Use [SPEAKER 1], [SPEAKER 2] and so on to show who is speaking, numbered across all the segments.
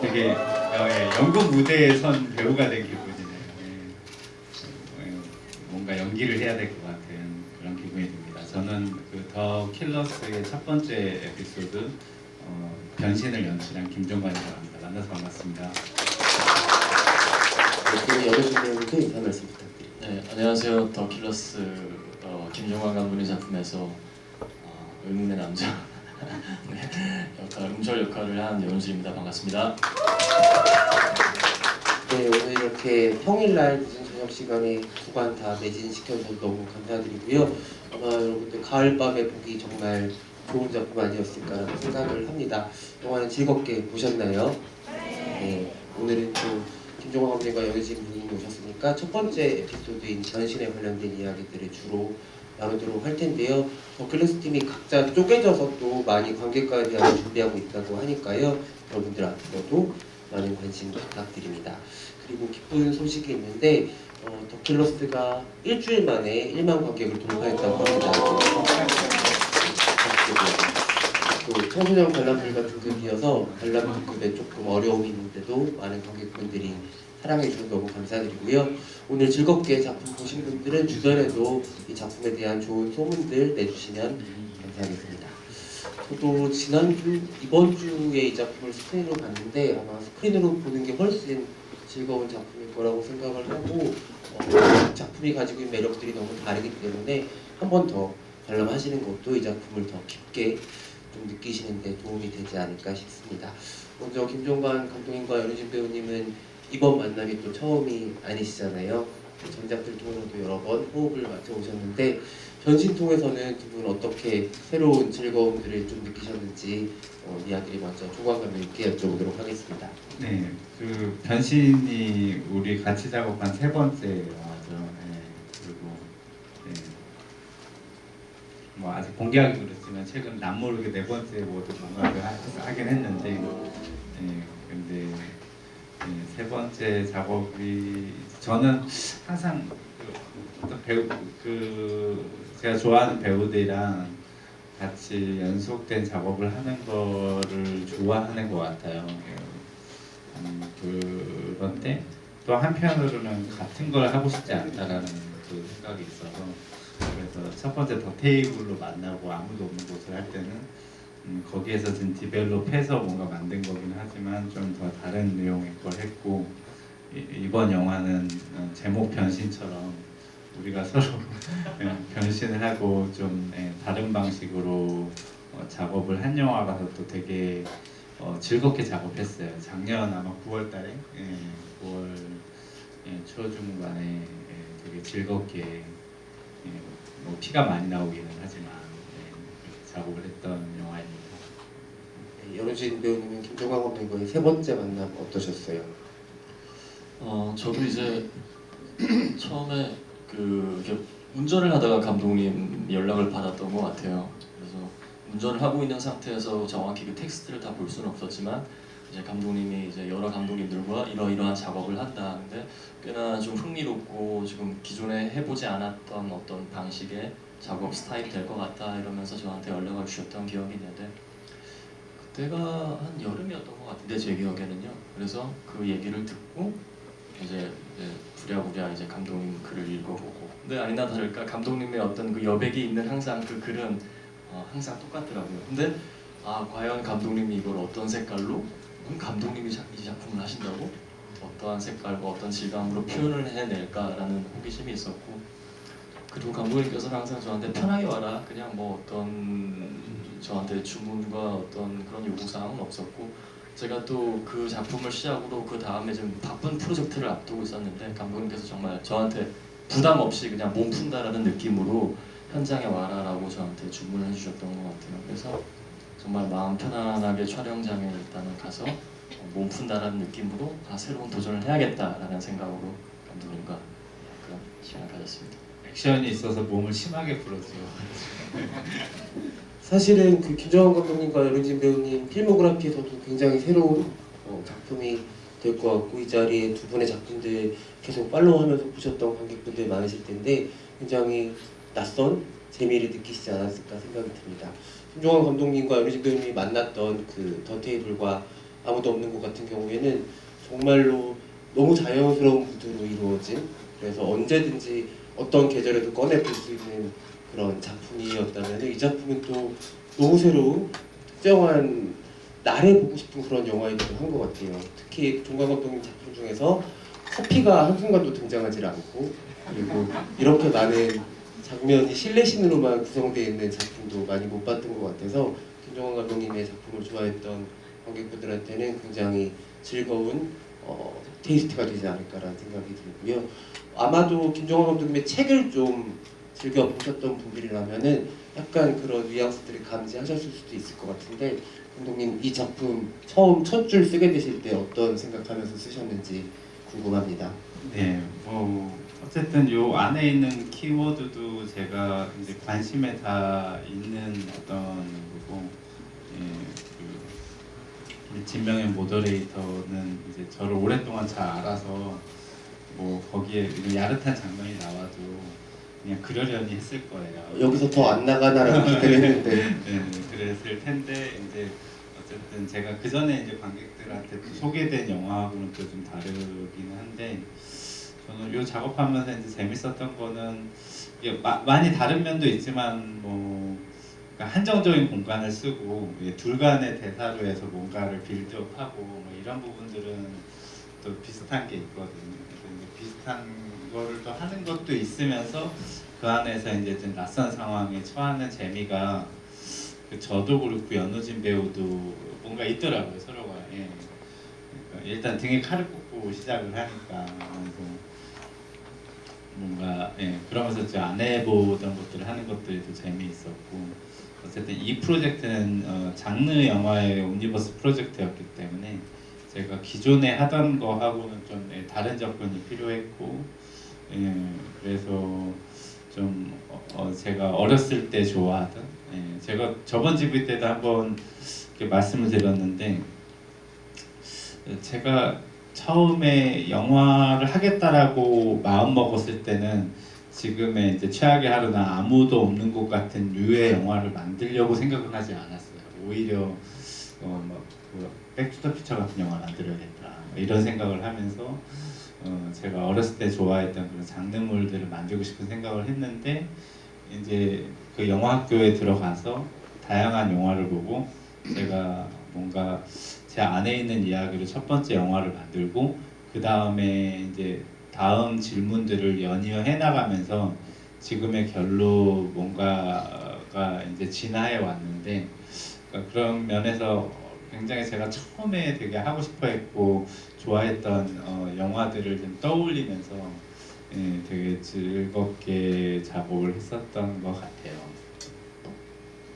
[SPEAKER 1] 되게 연극 무대에 선 배우가 된 기분이네요. 뭔가 연기를 해야 될 것 같은 그런 기분이 듭니다. 저는 그 더 킬러스의 첫 번째 에피소드 변신을 연출한 김종관이라고 합니다. 만나서 반갑습니다.
[SPEAKER 2] 그리고 여러분 배우님께 인사 말씀 부탁드립니다.
[SPEAKER 3] 네, 안녕하세요. 더 킬러스 김종관 감독님 작품에서 의문의 남자 네, 음절 역할을 한 연우진입니다. 반갑습니다.
[SPEAKER 2] 네, 오늘 이렇게 평일날 늦은 저녁 시간에 두 관 다 매진시켜서 너무 감사드리고요. 아마 여러분들 가을밤에 보기 정말 좋은 작품 아니었을까라는 생각을 합니다. 영화는 즐겁게 보셨나요? 네, 오늘은 또 김종관 감독님과 연우진 분이 오셨으니까 첫 번째 에피소드인 변신에 관련된 이야기들을 주로 나누도록 할 텐데요. 더 킬러스 팀이 각자 쪼개져서 또 많이 관객과에 대한 준비하고 있다고 하니까요. 여러분들 앞으로도 많은 관심 부탁드립니다. 그리고 기쁜 소식이 있는데 더 킬러스가 일주일 만에 1만 관객을 돌파했다고 합니다. 또 청소년 관람불가 등급이어서 관람 등급에 조금 어려움이 있는데도 많은 관객분들이 사랑해주셔서 너무 감사드리고요. 오늘 즐겁게 작품 보신 분들은 주변에도 이 작품에 대한 좋은 소문들 내주시면 감사하겠습니다. 저도 이번 주에 이 작품을 스크린으로 봤는데 아마 스크린으로 보는 게 훨씬 즐거운 작품일 거라고 생각을 하고 작품이 가지고 있는 매력들이 너무 다르기 때문에 한 번 더 관람하시는 것도 이 작품을 더 깊게 좀 느끼시는 데 도움이 되지 않을까 싶습니다. 먼저 김종관 감독님과 연우진 배우님은 이번 만남이 또 처음이 아니시잖아요. 전작들 통해서도 여러 번 호흡을 맞춰 오셨는데 변신 통해서는 두 분 어떻게 새로운 즐거움들을 좀 느끼셨는지 이야기를 먼저 종관 감독님께 여쭤보도록 하겠습니다.
[SPEAKER 1] 네, 그 변신이 우리 같이 작업한 세 번째 영화죠. 그리고 뭐 아직 공개하기 그렇지만 최근 남모르게 네 번째 모두 뭔가를 하긴 했는데 근데 세 번째 작업이 저는 항상 어떤 배우 제가 좋아하는 배우들이랑 같이 연속된 작업을 하는 거를 좋아하는 것 같아요. 그런데 또 한편으로는 같은 걸 하고 싶지 않다라는 그 생각이 있어서 그래서 첫 번째 더 테이블로 만나고 아무도 없는 곳을 할 때는 거기에서 좀 디벨롭해서 뭔가 만든 거긴 하지만 좀 더 다른 내용의 걸 했고 이번 영화는 제목 변신처럼 우리가 서로 변신을 하고 좀 다른 방식으로 작업을 한 영화라서 또 되게 즐겁게 작업했어요. 작년 아마 9월달에 9월 초중반에 되게 즐겁게 뭐 피가 많이 나오기는 하지만 작업을 했던 영화입니다.
[SPEAKER 2] 연우진 배우님은 김종관 감독님과의 세 번째 만남 어떠셨어요?
[SPEAKER 3] 저도 이제 처음에 이렇게 운전을 하다가 감독님 연락을 받았던 것 같아요. 그래서 운전을 하고 있는 상태에서 정확히 그 텍스트를 다 볼 수는 없었지만 이제 감독님이 이제 여러 감독님들과 이러이러한 작업을 한다. 근데 꽤나 좀 흥미롭고 지금 기존에 해보지 않았던 어떤 방식의 작업 스타일이 될 것 같다 이러면서 저한테 연락을 주셨던 기억이 있는데 그때가 한 여름이었던 것 같은데 제 기억에는요. 그래서 그 얘기를 듣고 이제 부랴부랴 이제 감독님 글을 읽어보고 근데 아니나 다를까 감독님의 어떤 그 여백이 있는 항상 그 글은 항상 똑같더라고요. 근데 과연 감독님이 이걸 어떤 색깔로 감독님이 이 작품을 하신다고 어떠한 색깔과 어떤 질감으로 표현을 해낼까라는 호기심이 있었고 그리고 감독님께서는 항상 저한테 편하게 와라 그냥 뭐 어떤 저한테 주문과 어떤 그런 요구사항은 없었고 제가 또 그 작품을 시작으로 그 다음에 좀 바쁜 프로젝트를 앞두고 있었는데 감독님께서 정말 저한테 부담 없이 그냥 몸 푼다라는 느낌으로 현장에 와라라고 저한테 주문을 해주셨던 것 같아요. 그래서 정말 마음 편안하게 촬영장에 일단은 가서 몸 푼다라는 느낌으로 새로운 도전을 해야겠다라는 생각으로 감독님과 그런 시간을 가졌습니다.
[SPEAKER 1] 액션이 있어서 몸을 심하게 풀었죠.
[SPEAKER 2] 사실은 그 김종관 감독님과 연우진 배우님 필모그래피에서도 굉장히 새로운 작품이 될 것 같고 이 자리에 두 분의 작품들 계속 팔로우하면서 보셨던 관객분들 많으실 텐데 굉장히 낯선 재미를 느끼시지 않았을까 생각이 듭니다. 김종관 감독님과 연우진 배우님이 만났던 그 더 테이블과 아무도 없는 것 같은 경우에는 정말로 너무 자연스러운 구도로 이루어진, 그래서 언제든지 어떤 계절에도 꺼내 볼 수 있는 그런 작품이었다면 이 작품은 또 너무 새로운 특정한 날에 보고 싶은 그런 영화이기도 한 것 같아요. 특히 종강 감독님 작품 중에서 커피가 한순간도 등장하지 않고, 그리고 이렇게 많은 장면이 실내신으로만 구성되어 있는 작품도 많이 못 봤던 것 같아서 김정원 감독님의 작품을 좋아했던 관객분들한테는 굉장히 즐거운 테이스트가 되지 않을까라는 생각이 들고요. 아마도 김정원 감독님의 책을 좀 즐겨 보셨던 분들이라면은 약간 그런 뉘앙스들을 감지하셨을 수도 있을 것 같은데, 감독님 이 작품 처음 첫 줄 쓰게 되실 때 어떤 생각하면서 쓰셨는지 궁금합니다.
[SPEAKER 1] 네, 뭐 어쨌든 요 안에 있는 키워드도 제가 이제 관심에 다 있는 어떤 거고, 예, 그 진명의 모더레이터는 이제 저를 오랫동안 잘 알아서 뭐 거기에 야릇한 장면이 나와도 그냥 그러려니 했을 거예요.
[SPEAKER 2] 여기서 더 안 나가나라고 기대를 했는데
[SPEAKER 1] 네, 그랬을 텐데 이제 어쨌든 제가 그 전에 이제 관객들한테 소개된 영화하고는 또 좀 다르기는 한데, 저는 요 작업하면서 이제 재밌었던 거는 이게 많이 다른 면도 있지만 뭐 그러니까 한정적인 공간을 쓰고 둘 간의 대사로 해서 뭔가를 빌드업하고 뭐 이런 부분들은 또 비슷한 게 있거든요. 그래서 이제 비슷한 거를 또 하는 것도 있으면서 그 안에서 이제 좀 낯선 상황에 처하는 재미가 저도 그렇고 연우진 배우도 뭔가 있더라고요, 서로가. 예. 그러니까 일단 등에 칼을 꽂고 시작을 하니까 뭔가 그러면서 안 해보던 것들을 하는 것들이 또 재미있었고, 어쨌든 이 프로젝트는 장르 영화의 옴니버스 프로젝트였기 때문에 제가 기존에 하던 거하고는 좀 다른 접근이 필요했고, 그래서 좀 제가 어렸을 때 좋아하던, 제가 저번 GV 때도 한번 이렇게 말씀을 드렸는데, 제가 처음에 영화를 하겠다라고 마음 먹었을 때는 지금의 이제 최악의 하루나 아무도 없는 곳 같은 류의 영화를 만들려고 생각은 하지 않았어요. 오히려 백투더퓨처 같은 영화를 만들어야겠다 이런 생각을 하면서 제가 어렸을 때 좋아했던 그런 장르물들을 만들고 싶은 생각을 했는데, 이제 그 영화학교에 들어가서 다양한 영화를 보고 제가 뭔가 제 안에 있는 이야기로 첫 번째 영화를 만들고, 그 다음에 이제 다음 질문들을 연이어 나가면서 지금의 결로 뭔가가 이제 진화해 왔는데, 그러니까 그런 면에서 굉장히 제가 처음에 되게 하고 싶어했고 좋아했던 영화들을 좀 떠올리면서 되게 즐겁게 작업을 했었던 것 같아요.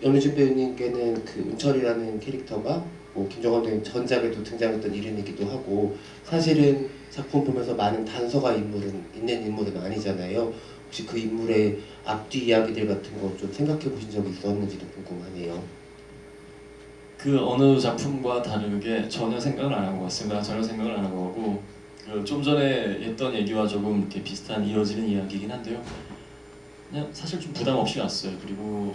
[SPEAKER 2] 연우진 배우님께는 그 은철이라는 캐릭터가 뭐 김정원 배우님 전작에도 등장했던 이름이기도 하고, 사실은 작품 보면서 많은 단서가 있는 인물은 아니잖아요. 혹시 그 인물의 앞뒤 이야기들 같은 거 좀 생각해 보신 적이 있었는지도 궁금하네요.
[SPEAKER 3] 그 어느 작품과 다르게 전혀 생각을 안 한 것 같습니다. 전혀 생각을 안 한 거고, 좀 전에 했던 얘기와 조금 이렇게 비슷한 이어지는 이야기이긴 한데요. 그냥 사실 좀 부담 없이 갔어요. 그리고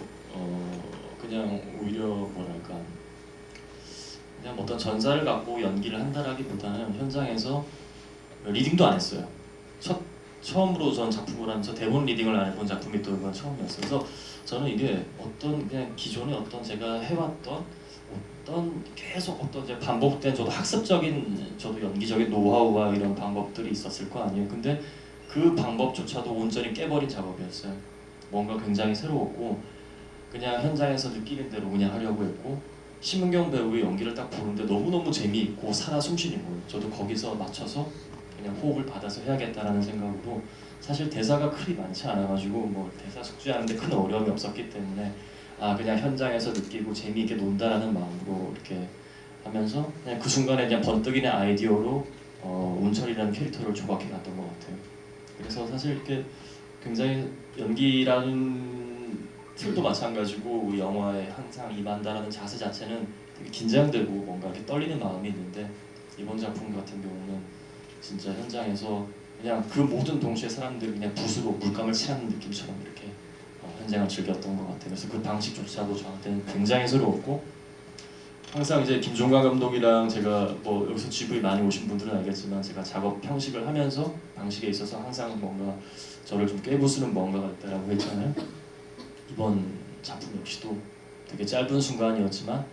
[SPEAKER 3] 그냥 오히려 뭐랄까, 그냥 어떤 전사를 갖고 연기를 한다라기보다는 현장에서 리딩도 안 했어요. 처음으로 전 작품을 하면서 대본 리딩을 안 해본 작품이 또 이건 처음이었어요. 그래서 저는 이게 어떤 그냥 기존에 어떤 제가 해왔던 어떤 계속 어떤 이제 반복된 저도 학습적인 저도 연기적인 노하우와 이런 방법들이 있었을 거 아니에요. 근데 그 방법조차도 온전히 깨버린 작업이었어요. 뭔가 굉장히 새로웠고 그냥 현장에서 느끼는 대로 그냥 하려고 했고, 심은경 배우의 연기를 딱 보는데 너무너무 재미있고 살아 숨쉬는 거예요. 저도 거기서 맞춰서 그냥 호흡을 받아서 해야겠다라는 생각으로, 사실 대사가 그리 많지 않아가지고 뭐 대사 숙지하는데 큰 어려움이 없었기 때문에 그냥 현장에서 느끼고 재미있게 논다라는 마음으로 이렇게 하면서 그냥 그 순간에 그냥 번뜩이는 아이디어로 운철이라는 캐릭터를 조각해 갔던 것 같아요. 그래서 사실 이렇게 굉장히 연기라는 틀도 마찬가지고 우리 영화에 항상 임한다라는 자세 자체는 되게 긴장되고 뭔가 이렇게 떨리는 마음이 있는데, 이번 작품 같은 경우는 진짜 현장에서 그냥 그 모든 동시에 사람들이 그냥 붓으로 물감을 칠하는 느낌처럼 이렇게 현장을 즐겼던 것 같아요. 그래서 그 방식조차도 저한테는 굉장히 새로웠고, 항상 이제 김종관 감독이랑 제가 뭐 여기서 GV 많이 오신 분들은 알겠지만 제가 작업 형식을 하면서 방식에 있어서 항상 뭔가 저를 좀 깨부수는 뭔가가 있다라고 했잖아요. 이번 작품 역시도 되게 짧은 순간이었지만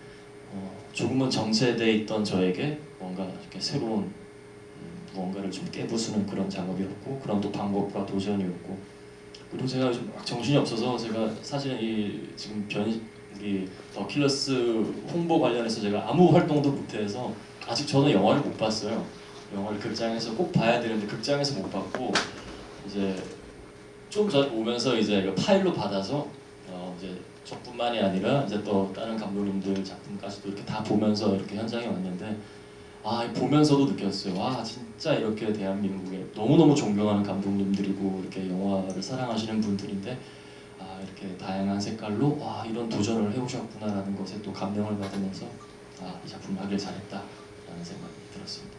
[SPEAKER 3] 조금은 정체돼 있던 저에게 뭔가 이렇게 새로운 무언가를 좀 깨부수는 그런 작업이었고 그런 또 방법과 도전이었고 그리고 제가 요즘 막 정신이 없어서 제가 사실은 이 지금 우리 더 킬러스 홍보 관련해서 제가 아무 활동도 못해서 아직 저는 영화를 못 봤어요. 영화를 극장에서 꼭 봐야 되는데 극장에서 못 봤고 이제 좀 전 오면서 이제 이거 파일로 받아서 이제 저뿐만이 아니라 이제 또 다른 감독님들 작품까지도 이렇게 다 보면서 이렇게 현장에 왔는데 보면서도 느꼈어요. 와 진짜 이렇게 대한민국에 너무너무 존경하는 감독님들이고 이렇게 영화를 사랑하시는 분들인데 이렇게 다양한 색깔로 이런 도전을 해오셨구나라는 것에 또 감명을 받으면서 이 작품을 하길 잘했다라는 생각이 들었습니다.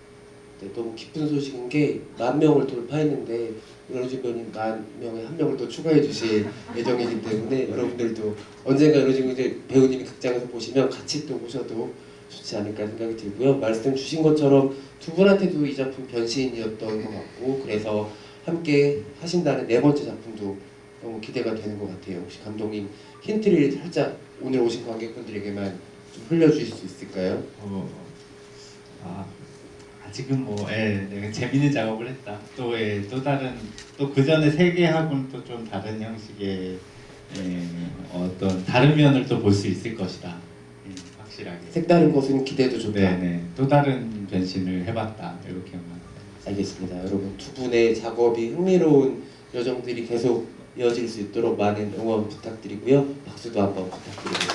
[SPEAKER 2] 네, 너무 기쁜 소식인 게 10,000명을 돌파했는데 이로진 배우님 10,000명에 1명을 더 추가해 주실 예정이기 때문에 여러분들도 언젠가 이로진 배우님이 극장에서 보시면 같이 또 보셔도 좋지 않을까 생각이 들고요. 말씀 주신 것처럼 두 분한테도 이 작품 변신이었던 것 같고 그래서 함께 하신다는 네 번째 작품도 너무 기대가 되는 것 같아요. 혹시 감독님 힌트를 살짝 오늘 오신 관객분들에게만 좀 흘려주실 수 있을까요?
[SPEAKER 1] 아직은 내가 재밌는 작업을 했다. 또 다른 또 그 전에 세 개하고는 또 좀 다른 형식의 어떤 다른 면을 또 볼 수 있을 것이다. 확실하게.
[SPEAKER 2] 색다른 것은 기대도 좋다.
[SPEAKER 1] 네네. 또 다른 변신을 해봤다. 이렇게만.
[SPEAKER 2] 알겠습니다. 여러분 두 분의 작업이 흥미로운 여정들이 계속 이어질 수 있도록 많은 응원 부탁드리고요. 박수도 한번 부탁드립니다.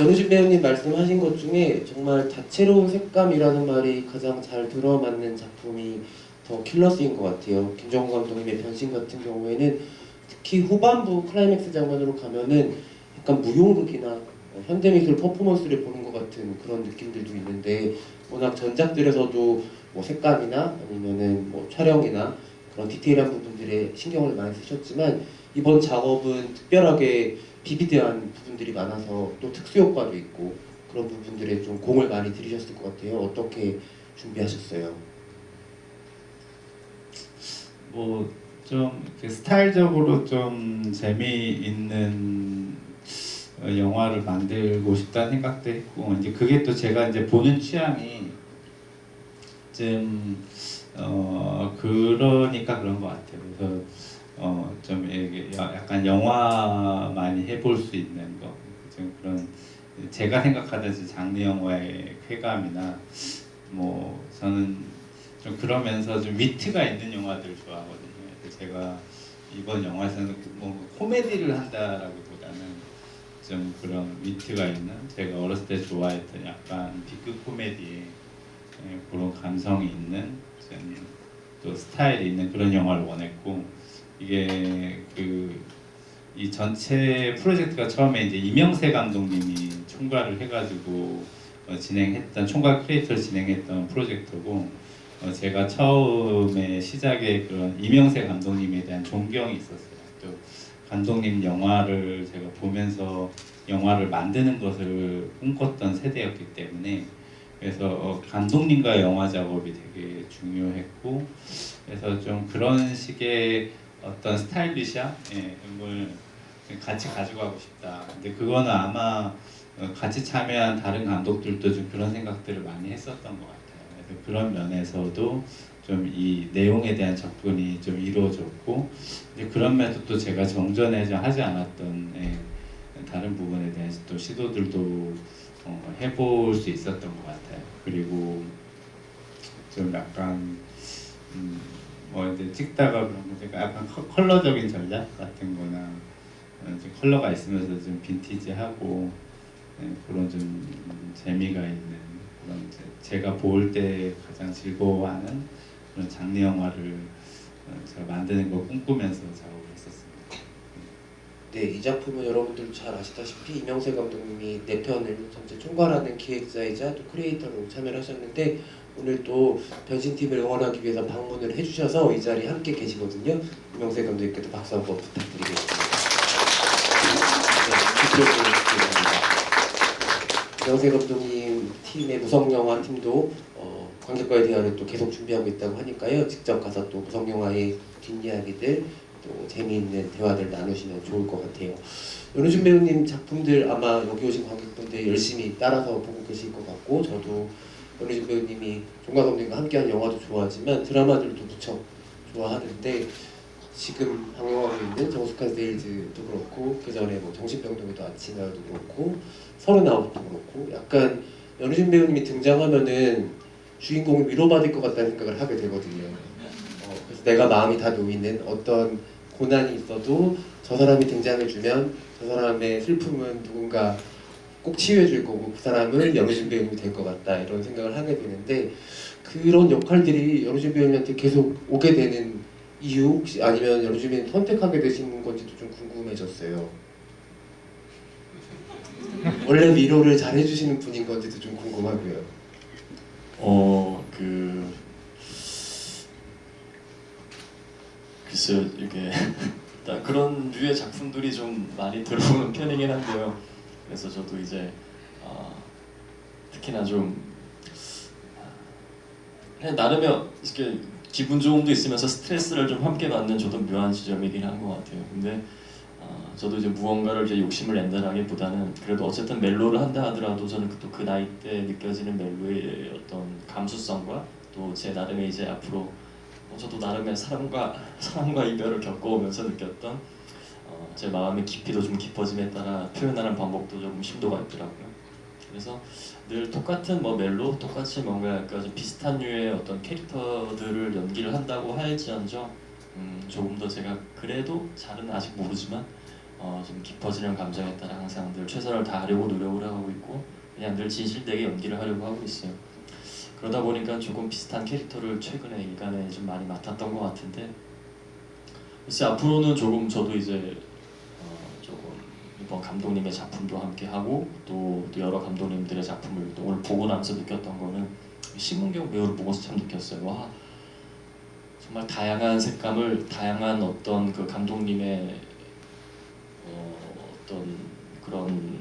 [SPEAKER 2] 연우진 배우님 말씀하신 것 중에 정말 다채로운 색감이라는 말이 가장 잘 들어맞는 작품이 더 킬러스인 것 같아요. 김정우 감독님의 변신 같은 경우에는 특히 후반부 클라이맥스 장면으로 가면은 약간 무용극이나 현대미술 퍼포먼스를 보는 것 같은 그런 느낌들도 있는데 워낙 전작들에서도 뭐 색감이나 아니면은 뭐 촬영이나 그런 디테일한 부분들에 신경을 많이 쓰셨지만 이번 작업은 특별하게 비비드한 부분들이 많아서 또 특수 효과도 있고 그런 부분들에 좀 공을 많이 들이셨을 것 같아요. 어떻게 준비하셨어요?
[SPEAKER 1] 좀 스타일적으로 좀 재미있는 영화를 만들고 싶다는 생각도 했고 이제 그게 또 제가 이제 보는 취향이 좀 그러니까 그런 것 같아요. 그래서 좀 이게 약간 영화 많이 해볼 수 있는 거, 좀 그런 제가 생각하던 장르 영화의 쾌감이나 저는 좀 그러면서 좀 위트가 있는 영화들을 좋아하거든요. 그래서 제가 이번 영화에서는 코미디를 한다라기보다는 좀 그런 위트가 있는 제가 어렸을 때 좋아했던 약간 B급 코미디에 그런 감성이 있는 또 스타일이 있는 그런 영화를 원했고 이게 이 전체 프로젝트가 처음에 이제 이명세 감독님이 총괄을 해가지고 총괄 크리에이터를 진행했던 프로젝트고 제가 처음에 시작에 그런 이명세 감독님에 대한 존경이 있었어요. 또 감독님 영화를 제가 보면서 영화를 만드는 것을 꿈꿨던 세대였기 때문에 그래서 감독님과 영화 작업이 되게 중요했고 그래서 좀 그런 식의 어떤 스타일리시함을 같이 가지고 가고 싶다. 근데 그거는 아마 같이 참여한 다른 감독들도 좀 그런 생각들을 많이 했었던 것 같아요. 그래서 그런 면에서도 좀 이 내용에 대한 접근이 좀 이루어졌고 이제 그런 면에서 또 제가 정전에 하지 않았던 다른 부분에 대해서 또 시도들도 해볼 수 있었던 것 같아요. 그리고 좀 약간 이제 찍다가 그런 거 제가 약간 컬러적인 전략 같은 거나 좀 컬러가 있으면서 좀 빈티지하고 그런 좀 재미가 있는 그런 제가 볼 때 가장 즐거워하는 그런 장르 영화를 제가 만드는 걸 꿈꾸면서 작업을 했었습니다.
[SPEAKER 2] 네, 이 작품은 여러분들 잘 아시다시피 이명세 감독님이 4편을 전체 총괄하는 기획자이자 또 크리에이터로 참여를 하셨는데 오늘 또 변신팀을 응원하기 위해서 방문을 해주셔서 이 자리에 함께 계시거든요. 이명세 감독님께도 박수 한번 부탁드리겠습니다. 네, 명세 감독님 팀의 무성영화 팀도 관객과의 대화를 또 계속 준비하고 있다고 하니까요. 직접 가서 또 무성영화의 뒷이야기들 또 재미있는 대화들 나누시면 좋을 것 같아요. 연우준 배우님 작품들 아마 여기 오신 관객분들 열심히 따라서 보고 계실 것 같고, 저도 연우준 배우님이 종과 감독님과 함께한 영화도 좋아하지만 드라마들도 무척 좋아하는데, 지금 방영하고 있는 정숙한 세일즈도 그렇고, 그 전에 뭐 정신병동에도 아치나도 그렇고, 39도 그렇고, 약간 연우준 배우님이 등장하면은 주인공이 위로받을 것 같다는 생각을 하게 되거든요. 그래서 내가 마음이 다 놓이는 어떤 고난이 있어도 저 사람이 등장해주면 저 사람의 슬픔은 누군가 꼭 치유해줄 거고, 그 사람은 연우준 배우님이 될 것 같다, 이런 생각을 하게 되는데, 그런 역할들이 연우준 배우님한테 계속 오게 되는 이유, 혹시 아니면 연우준 배우님 선택하게 되신 건지도 좀 궁금해졌어요. 원래 위로를 잘 해주시는 분인 건지도 좀 궁금하고요.
[SPEAKER 3] 글쎄요, 이게 일단 그런 류의 작품들이 좀 많이 들어오는 편이긴 한데요. 그래서 저도 이제 특히나 좀 그냥 나름의 이렇게 기분 좋음도 있으면서 스트레스를 좀 함께 받는 저도 묘한 지점이긴 한 것 같아요. 근데 저도 이제 무언가를 이제 욕심을 낸다라기보다는 그래도 어쨌든 멜로를 한다 하더라도 저는 또 그 나이 때 느껴지는 멜로의 어떤 감수성과 또 제 나름의 이제 앞으로 저도 나름의 사랑과 이별을 겪어오면서 느꼈던 제 마음의 깊이도 좀 깊어짐에 따라 표현하는 방법도 좀 심도가 있더라고요. 그래서 늘 똑같은 뭐 멜로, 똑같이 뭔가 약간 좀 비슷한 류의 어떤 캐릭터들을 연기를 한다고 할지언정 조금 더 제가 그래도 잘은 아직 모르지만 좀 깊어지는 감정에 따라 항상 늘 최선을 다하려고 노력을 하고 있고, 그냥 늘 진실되게 연기를 하려고 하고 있어요. 그러다 보니까 조금 비슷한 캐릭터를 최근에 일간에 좀 많이 맡았던 것 같은데, 글쎄 앞으로는 조금 저도 이제 조금 이번 감독님의 작품도 함께 하고 또 여러 감독님들의 작품을 또 오늘 보고 나면서 느꼈던 거는 심은경 배우를 보고서 참 느꼈어요. 와, 정말 다양한 색감을, 다양한 어떤 그 감독님의 어떤 그런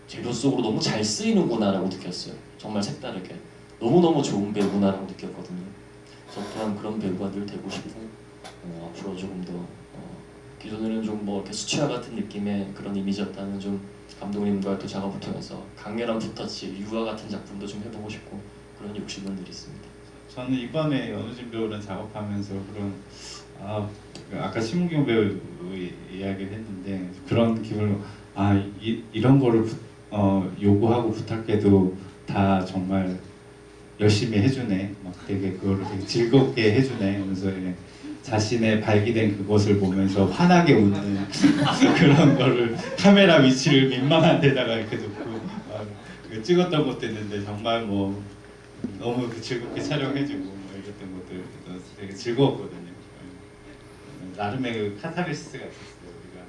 [SPEAKER 3] 재료 속으로 너무 잘 쓰이는구나라고 느꼈어요. 정말 색다르게 너무너무 좋은 배우구나라고 느꼈거든요. 저 또한 그런 배우가 늘 되고 싶고, 앞으로 조금 더 기존에는 좀 뭐 이렇게 수채화 같은 느낌의 그런 이미지였다는 좀 감독님과 또 작업을 통해서 강렬한 붓터치, 유화 같은 작품도 좀 해보고 싶고, 그런 욕심은 늘 있습니다.
[SPEAKER 1] 저는 이번에 연우진 배우랑 작업하면서 그런 아까 심은경 배우 이야기를 했는데 그런 기분을 이런 거를 요구하고 부탁해도 다 정말 열심히 해주네, 막 되게 그거를 되게 즐겁게 해주네 하면서 자신의 발기된 그것을 보면서 환하게 웃는 그런 거를 카메라 위치를 민망한 데다가 이렇게 놓고 찍었던 것도 있는데, 정말 뭐 너무 즐겁게 촬영해주고 이랬던 것들 되게 즐거웠거든요. 나름의 그 카타르시스가 있었어요. 우리가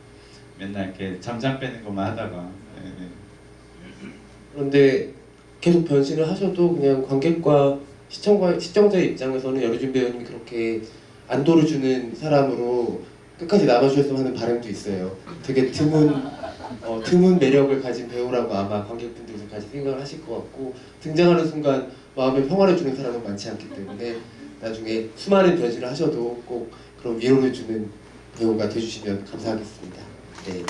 [SPEAKER 1] 맨날 이렇게 잠잠 빼는 것만 하다가.
[SPEAKER 2] 그런데 계속 변신을 하셔도 그냥 관객과 시청자의 입장에서는 연우준 배우님이 그렇게 안도를 주는 사람으로 끝까지 남아주셨으면 하는 바람도 있어요. 되게 드문 매력을 가진 배우라고 아마 관객분들까지 생각을 하실 것 같고, 등장하는 순간 마음에 평화를 주는 사람은 많지 않기 때문에 나중에 수많은 변신을 하셔도 꼭 그런 위로를 주는 배우가 되주시면 감사하겠습니다. 네.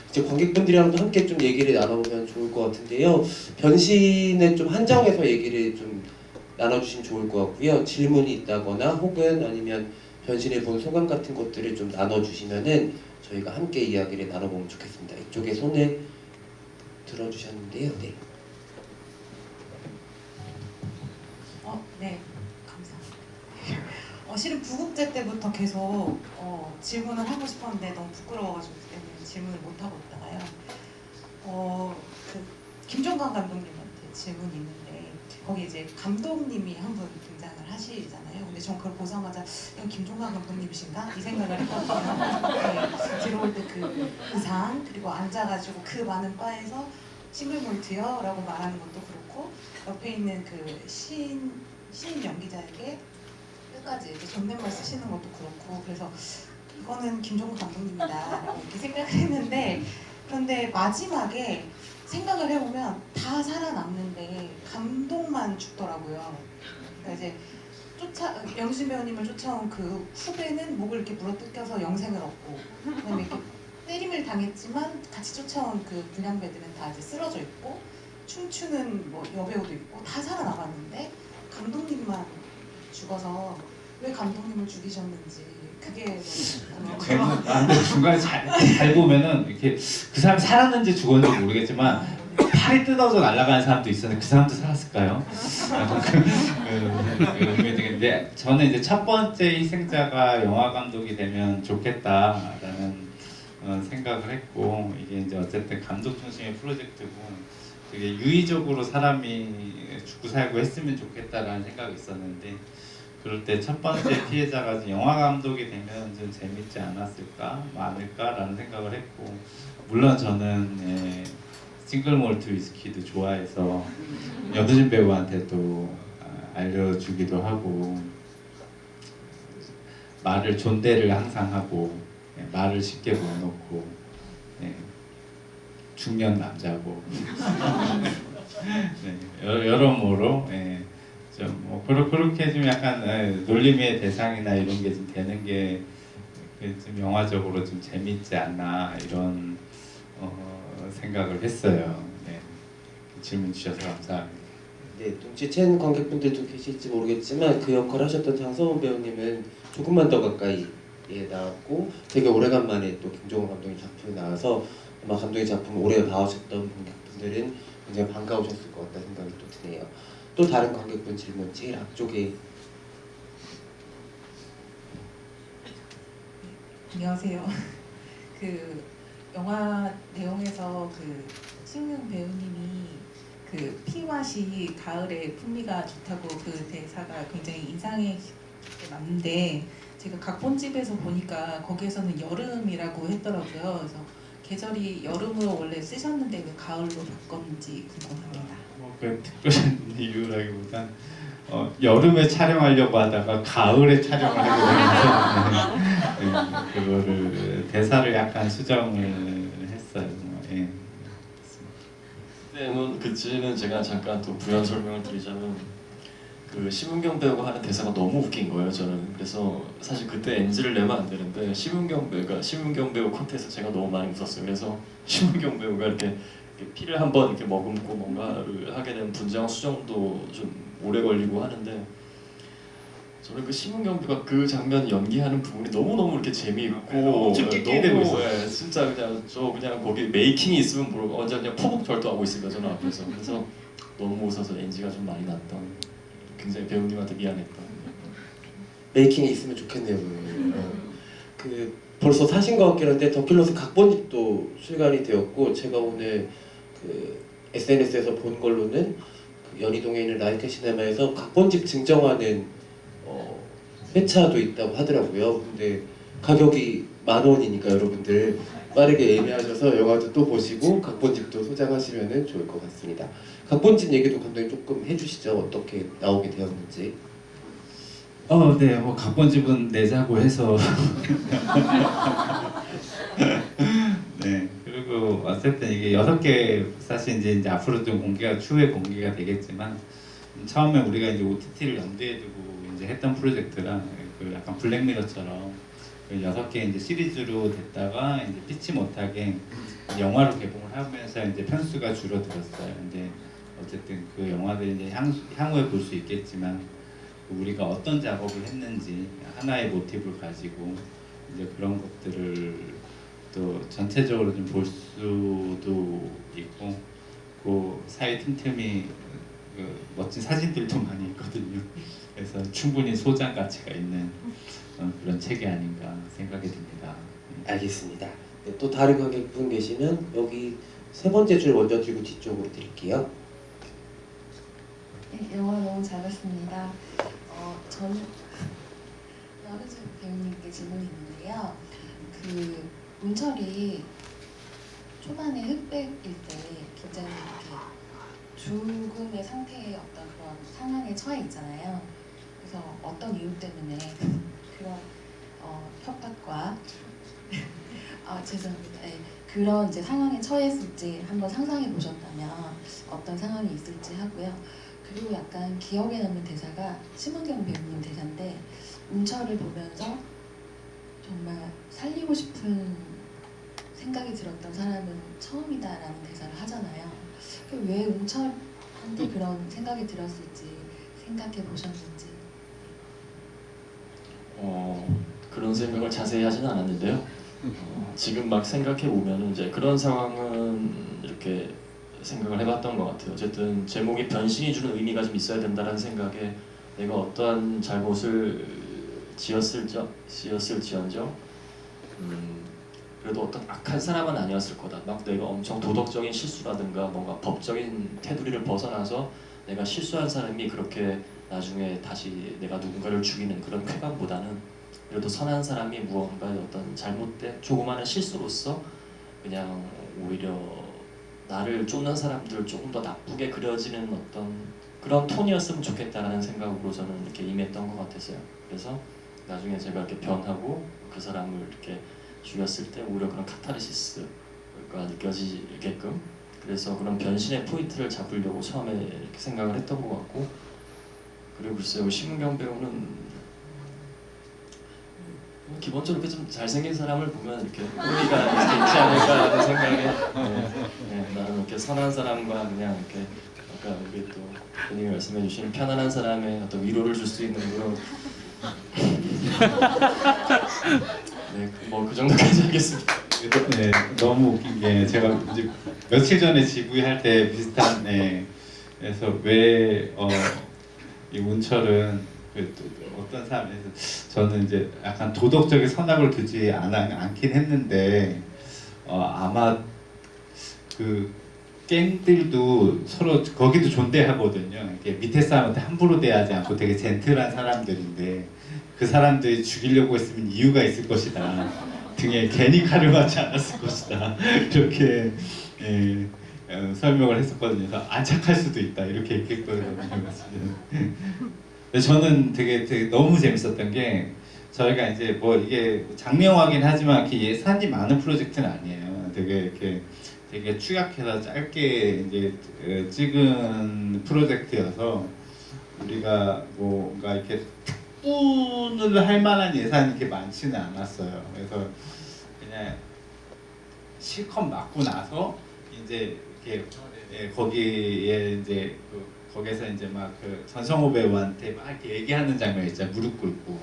[SPEAKER 2] 이제 관객분들이랑도 함께 좀 얘기를 나눠보면 좋을 것 같은데요. 변신에 좀 한정해서 얘기를 좀 나눠주시면 좋을 것 같고요. 질문이 있다거나 혹은 아니면 변신을 본 소감 같은 것들을 좀 나눠주시면은 저희가 함께 이야기를 나눠보면 좋겠습니다. 이쪽에 손을 들어주셨는데요. 네.
[SPEAKER 4] 네, 감사합니다. 실은 부국제 때부터 계속 질문을 하고 싶었는데 너무 부끄러워가지고 때문에 질문을 못 하고 있다가요. 김종관 감독님한테 질문이 있는데, 거기 이제 감독님이 한 분 등장을 하시잖아요. 근데 전 그걸 보자마자 이건 김종관 감독님이신가? 이 생각을 했거든요. 네, 들어올 때 그 의상, 그리고 앉아가지고 그 많은 바에서 싱글몰트요? 라고 말하는 것도 그렇고, 옆에 있는 그 시인 연기자에게 끝까지 이렇게 존댓말 쓰시는 것도 그렇고, 그래서 이거는 김종국 감독님이다 라고 이렇게 생각을 했는데, 그런데 마지막에 생각을 해보면 다 살아남는데 감독만 죽더라고요. 그러니까 이제 영신 배우님을 쫓아온 그 후배는 목을 이렇게 물어뜯겨서 영생을 얻고, 그다음에 이렇게 때림을 당했지만 같이 쫓아온 그 불량배들은 다 이제 쓰러져 있고, 춤추는 뭐 여배우도 있고 다 살아남았는데 감독님만 죽어서 왜 감독님을 죽이셨는지 그게
[SPEAKER 1] 근데 중간에 잘 보면은 이렇게 그 사람이 살았는지 죽었는지 모르겠지만 팔이 뜯어져 날아가는 사람도 있었는데 그 사람도 살았을까요? 의미가 되겠는데 저는 이제 첫 번째 희생자가 영화 감독이 되면 좋겠다라는 생각을 했고, 이게 이제 어쨌든 감독 중심의 프로젝트고 되게 유의적으로 사람이 죽고 살고 했으면 좋겠다라는 생각이 있었는데, 그럴 때 첫 번째 피해자가 영화 감독이 되면 좀 재밌지 않을까라는 생각을 했고, 물론 저는 싱글 몰트 위스키도 좋아해서 여두진 배우한테 또 알려주기도 하고, 말을 존대를 항상 하고, 말을 쉽게 못 놓고, 중년 남자고 여러모로 좀뭐 그렇게 좀 약간 놀림의 대상이나 이런 게 좀 되는 게 좀 영화적으로 좀 재밌지 않나 이런 생각을 했어요. 네. 질문 주셔서 감사합니다.
[SPEAKER 2] 네, 눈치챈 관객분들도 계실지 모르겠지만 그 역할 하셨던 장서원 배우님은 조금만 더 가까이에 나왔고 되게 오래간만에 또 김종호 감독님 작품에 나와서 아마 감독의 작품 오래 봐오셨던 관객분들은 굉장히 반가우셨을 것 같다는 생각이 또 드네요. 또 다른 관객분 질문 제일 앞쪽에.
[SPEAKER 4] 안녕하세요. 그 영화 내용에서 그 신명 배우님이 그 피맛이 가을에 풍미가 좋다고 그 대사가 굉장히 인상에 깊게 남는데, 제가 각본집에서 보니까 거기에서는 여름이라고 했더라고요. 그래서 계절이 여름으로 원래 쓰셨는데 왜 가을로 바꿨는지 궁금합니다.
[SPEAKER 1] 그 특별한 이유라기보단 여름에 촬영하려고 하다가 가을에 촬영을 하게 되면서 그거를 대사를 약간 수정을 했어요. 예.
[SPEAKER 3] 그때는 제가 잠깐 또 부연 설명을 드리자면 그 심은경 배우가 하는 대사가 너무 웃긴 거예요 저는. 그래서 사실 그때 NG를 내면 안 되는데 심은경 배우 콘텐츠 제가 너무 많이 웃었어요. 그래서 심은경 배우가 이렇게 피를 한번 이렇게 머금고 뭔가를 하게 되면 분장 수정도 좀 오래 걸리고 하는데, 저는 그 심은경 배우가 그 장면 연기하는 부분이 너무 이렇게 재미있고
[SPEAKER 1] 엄청 낄낄대고
[SPEAKER 3] 너무
[SPEAKER 1] 있어요.
[SPEAKER 3] 진짜 그냥 거기 메이킹이 있으면 모르고 언제 그냥 포복절도하고 있습니다 저는 앞에서. 그래서 너무 웃어서 NG가 좀 많이 났던, 굉장히 배우님한테 미안했던.
[SPEAKER 2] 메이킹이 있으면 좋겠네요. 그 벌써 사신 것 같긴 한데 더킬러스 각본집도 출간이 되었고, 제가 오늘 그 SNS에서 본 걸로는 그 연희동에 있는 라이트 시네마에서 각본집 증정하는 회차도 있다고 하더라고요. 근데 가격이 10,000원이니까 여러분들 빠르게 예매하셔서 영화도 또 보시고 각본집도 소장하시면 좋을 것 같습니다. 각본집 얘기도 감독님 조금 해주시죠. 어떻게 나오게 되었는지.
[SPEAKER 1] 네, 뭐 각본집은 내자고 해서 네, 그리고 어쨌든 이게 6개 사실 이제 앞으로 좀 추후에 공개가 되겠지만, 처음에 우리가 이제 OTT를 염두에 두고 이제 했던 프로젝트라 그 약간 블랙미러처럼 그 6개 이제 시리즈로 됐다가 이제 피치 못하게 영화로 개봉을 하면서 이제 편수가 줄어들었어요. 근데 어쨌든 그 영화들이 이제 향후에 볼 수 있겠지만 우리가 어떤 작업을 했는지 하나의 모티브를 가지고 이제 그런 것들을 또 전체적으로 좀 볼 수도 있고, 그 사이 틈틈이 그 멋진 사진들도 많이 있거든요. 그래서 충분히 소장 가치가 있는 그런 책이 아닌가 생각이 듭니다.
[SPEAKER 2] 알겠습니다. 네, 또 다른 관객분 계시면 여기 세 번째 줄 먼저 들고 뒤쪽으로 드릴게요.
[SPEAKER 5] 네, 영화 너무 잘 봤습니다. 저는 여르주 배우님께 질문이 있는데요. 그 문철이 초반에 흑백일 때 굉장히 이렇게 죽음의 상태의 어떤 그런 상황에 처해 있잖아요. 그래서 어떤 이유 때문에 그런 협박과 죄송합니다. 네, 그런 이제 상황에 처했을지 한번 상상해 보셨다면 어떤 상황이 있을지 하고요. 그리고 약간 기억에 남는 대사가 심은경 배우님 대사인데 운철을 보면서 정말 살리고 싶은 생각이 들었던 사람은 처음이다라는 대사를 하잖아요. 왜 운철한테 그런 생각이 들었을지 생각해 보셨는지.
[SPEAKER 3] 그런 생각을 자세히 하지는 않았는데요. 지금 막 생각해 보면 이제 그런 상황은 이렇게 생각을 해봤던 것 같아요. 어쨌든 제목이 변신이 주는 의미가 좀 있어야 된다는 생각에 내가 어떠한 잘못을 지었을지언정 그래도 어떤 악한 사람은 아니었을 거다. 막 내가 엄청 도덕적인 실수라든가 뭔가 법적인 테두리를 벗어나서 내가 실수한 사람이 그렇게 나중에 다시 내가 누군가를 죽이는 그런 쾌감보다는 그래도 선한 사람이 무언가 어떤 잘못된 조그마한 실수로서 그냥 오히려 나를 쫓는 사람들 조금 더 나쁘게 그려지는 어떤 그런 톤이었으면 좋겠다라는 생각으로 저는 이렇게 임했던 것 같았어요. 그래서 나중에 제가 이렇게 변하고 그 사람을 이렇게 죽였을 때 오히려 그런 카타르시스가 느껴지게끔 그래서 그런 변신의 포인트를 잡으려고 처음에 이렇게 생각을 했던 것 같고 그리고 글쎄요 심은경 배우는 기본적으로 이렇게 좀 잘생긴 사람을 보면 이렇게 흥미가 있지 않을까라는 생각에 나는 이렇게 선한 사람과 그냥 이렇게 아까 우리 또 대표님이 말씀해주신 편안한 사람의 어떤 위로를 줄 수 있는 그런 뭐 그 정도까지 하겠습니다.
[SPEAKER 1] 네, 너무 웃긴 게 제가 이제 며칠 전에 GV 할 때 비슷한 그래서 왜 이 운철은 어떤 사람에서 저는 이제 약간 도덕적인 선악을 두지 않긴 했는데 아마 그 갱들도 서로 거기도 존대하거든요. 이렇게 밑에 사람한테 함부로 대하지 않고 되게 젠틀한 사람들인데 그 사람들이 죽이려고 했으면 이유가 있을 것이다. 등에 괜히 칼을 맞지 않았을 것이다. 이렇게 설명을 했었거든요. 그래서 안착할 수도 있다. 이렇게 얘기했거든요. 근데 저는 되게 너무 재밌었던 게 저희가 이제 뭐 이게 장명하긴 하지만 이렇게 예산이 많은 프로젝트는 아니에요. 되게 축약해서 짧게 이제 찍은 프로젝트여서 우리가 뭔가 이렇게 특분을 할 만한 예산이 이렇게 많지는 않았어요. 그래서 그냥 실컷 맞고 나서 이제 이렇게 거기에 이제 거기서 이제 막 그 전성호 배우한테 막 이렇게 얘기하는 장면 있잖아요. 무릎 꿇고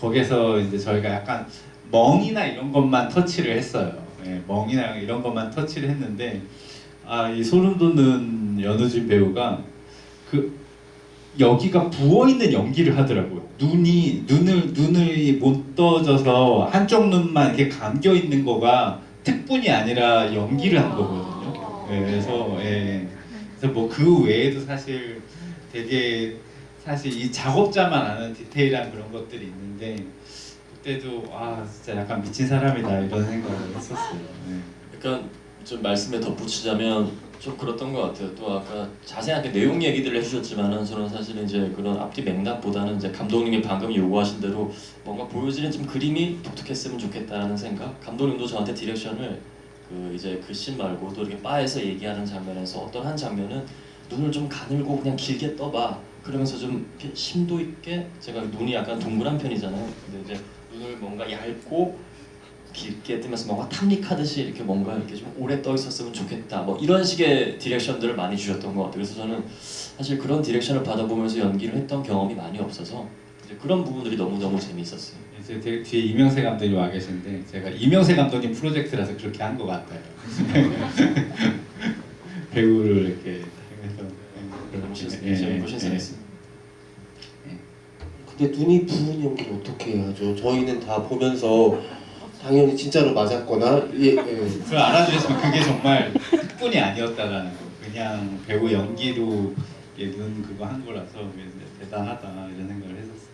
[SPEAKER 1] 거기서 이제 저희가 약간 멍이나 이런 것만 터치를 했어요. 멍이나 이런 것만 터치를 했는데 이 소름 돋는 연우진 배우가 그 여기가 부어 있는 연기를 하더라고요. 눈을 못 떠져서 한쪽 눈만 이렇게 감겨 있는 거가 특분이 아니라 연기를 한 거거든요. 그래서 뭐 그 외에도 사실 되게 사실 이 작업자만 아는 디테일한 그런 것들이 있는데 그때도 진짜 약간 미친 사람이다 이런 생각을 했었어요.
[SPEAKER 3] 약간 좀 말씀에 덧붙이자면 좀 그랬던 것 같아요. 또 아까 자세하게 내용 얘기들을 해주셨지만은 저는 사실은 이제 그런 앞뒤 맥락보다는 이제 감독님이 방금 요구하신 대로 뭔가 보여지는 좀 그림이 독특했으면 좋겠다라는 생각. 감독님도 저한테 디렉션을 이제 그 씬 말고 또 이렇게 바에서 얘기하는 장면에서 어떤 한 장면은 눈을 좀 가늘고 그냥 길게 떠봐. 그러면서 좀 이렇게 심도 있게 제가 눈이 약간 동그란 편이잖아요. 근데 이제 눈을 뭔가 얇고 길게 뜨면서 뭔가 탐닉하듯이 이렇게 뭔가 이렇게 좀 오래 떠 있었으면 좋겠다. 뭐 이런 식의 디렉션들을 많이 주셨던 것 같아요. 그래서 저는 사실 그런 디렉션을 받아보면서 연기를 했던 경험이 많이 없어서 이제 그런 부분들이 너무 재미있었어요.
[SPEAKER 1] 이제 되게 뒤에 이명세 감독님 와 계신데 제가 이명세 감독님 프로젝트라서 그렇게 한 것 같아요. 배우를 이렇게 해서
[SPEAKER 3] 신선했습니다.
[SPEAKER 2] 근데 눈이 부은 연기를 어떻게 하죠? 저희는 다 보면서 당연히 진짜로 맞았거나
[SPEAKER 1] 그걸 알아주셨으면 그게 정말 특분이 아니었다라는 거. 그냥 배우 연기로 눈 그거 한 거라서 대단하다 이런 생각을 했었어요.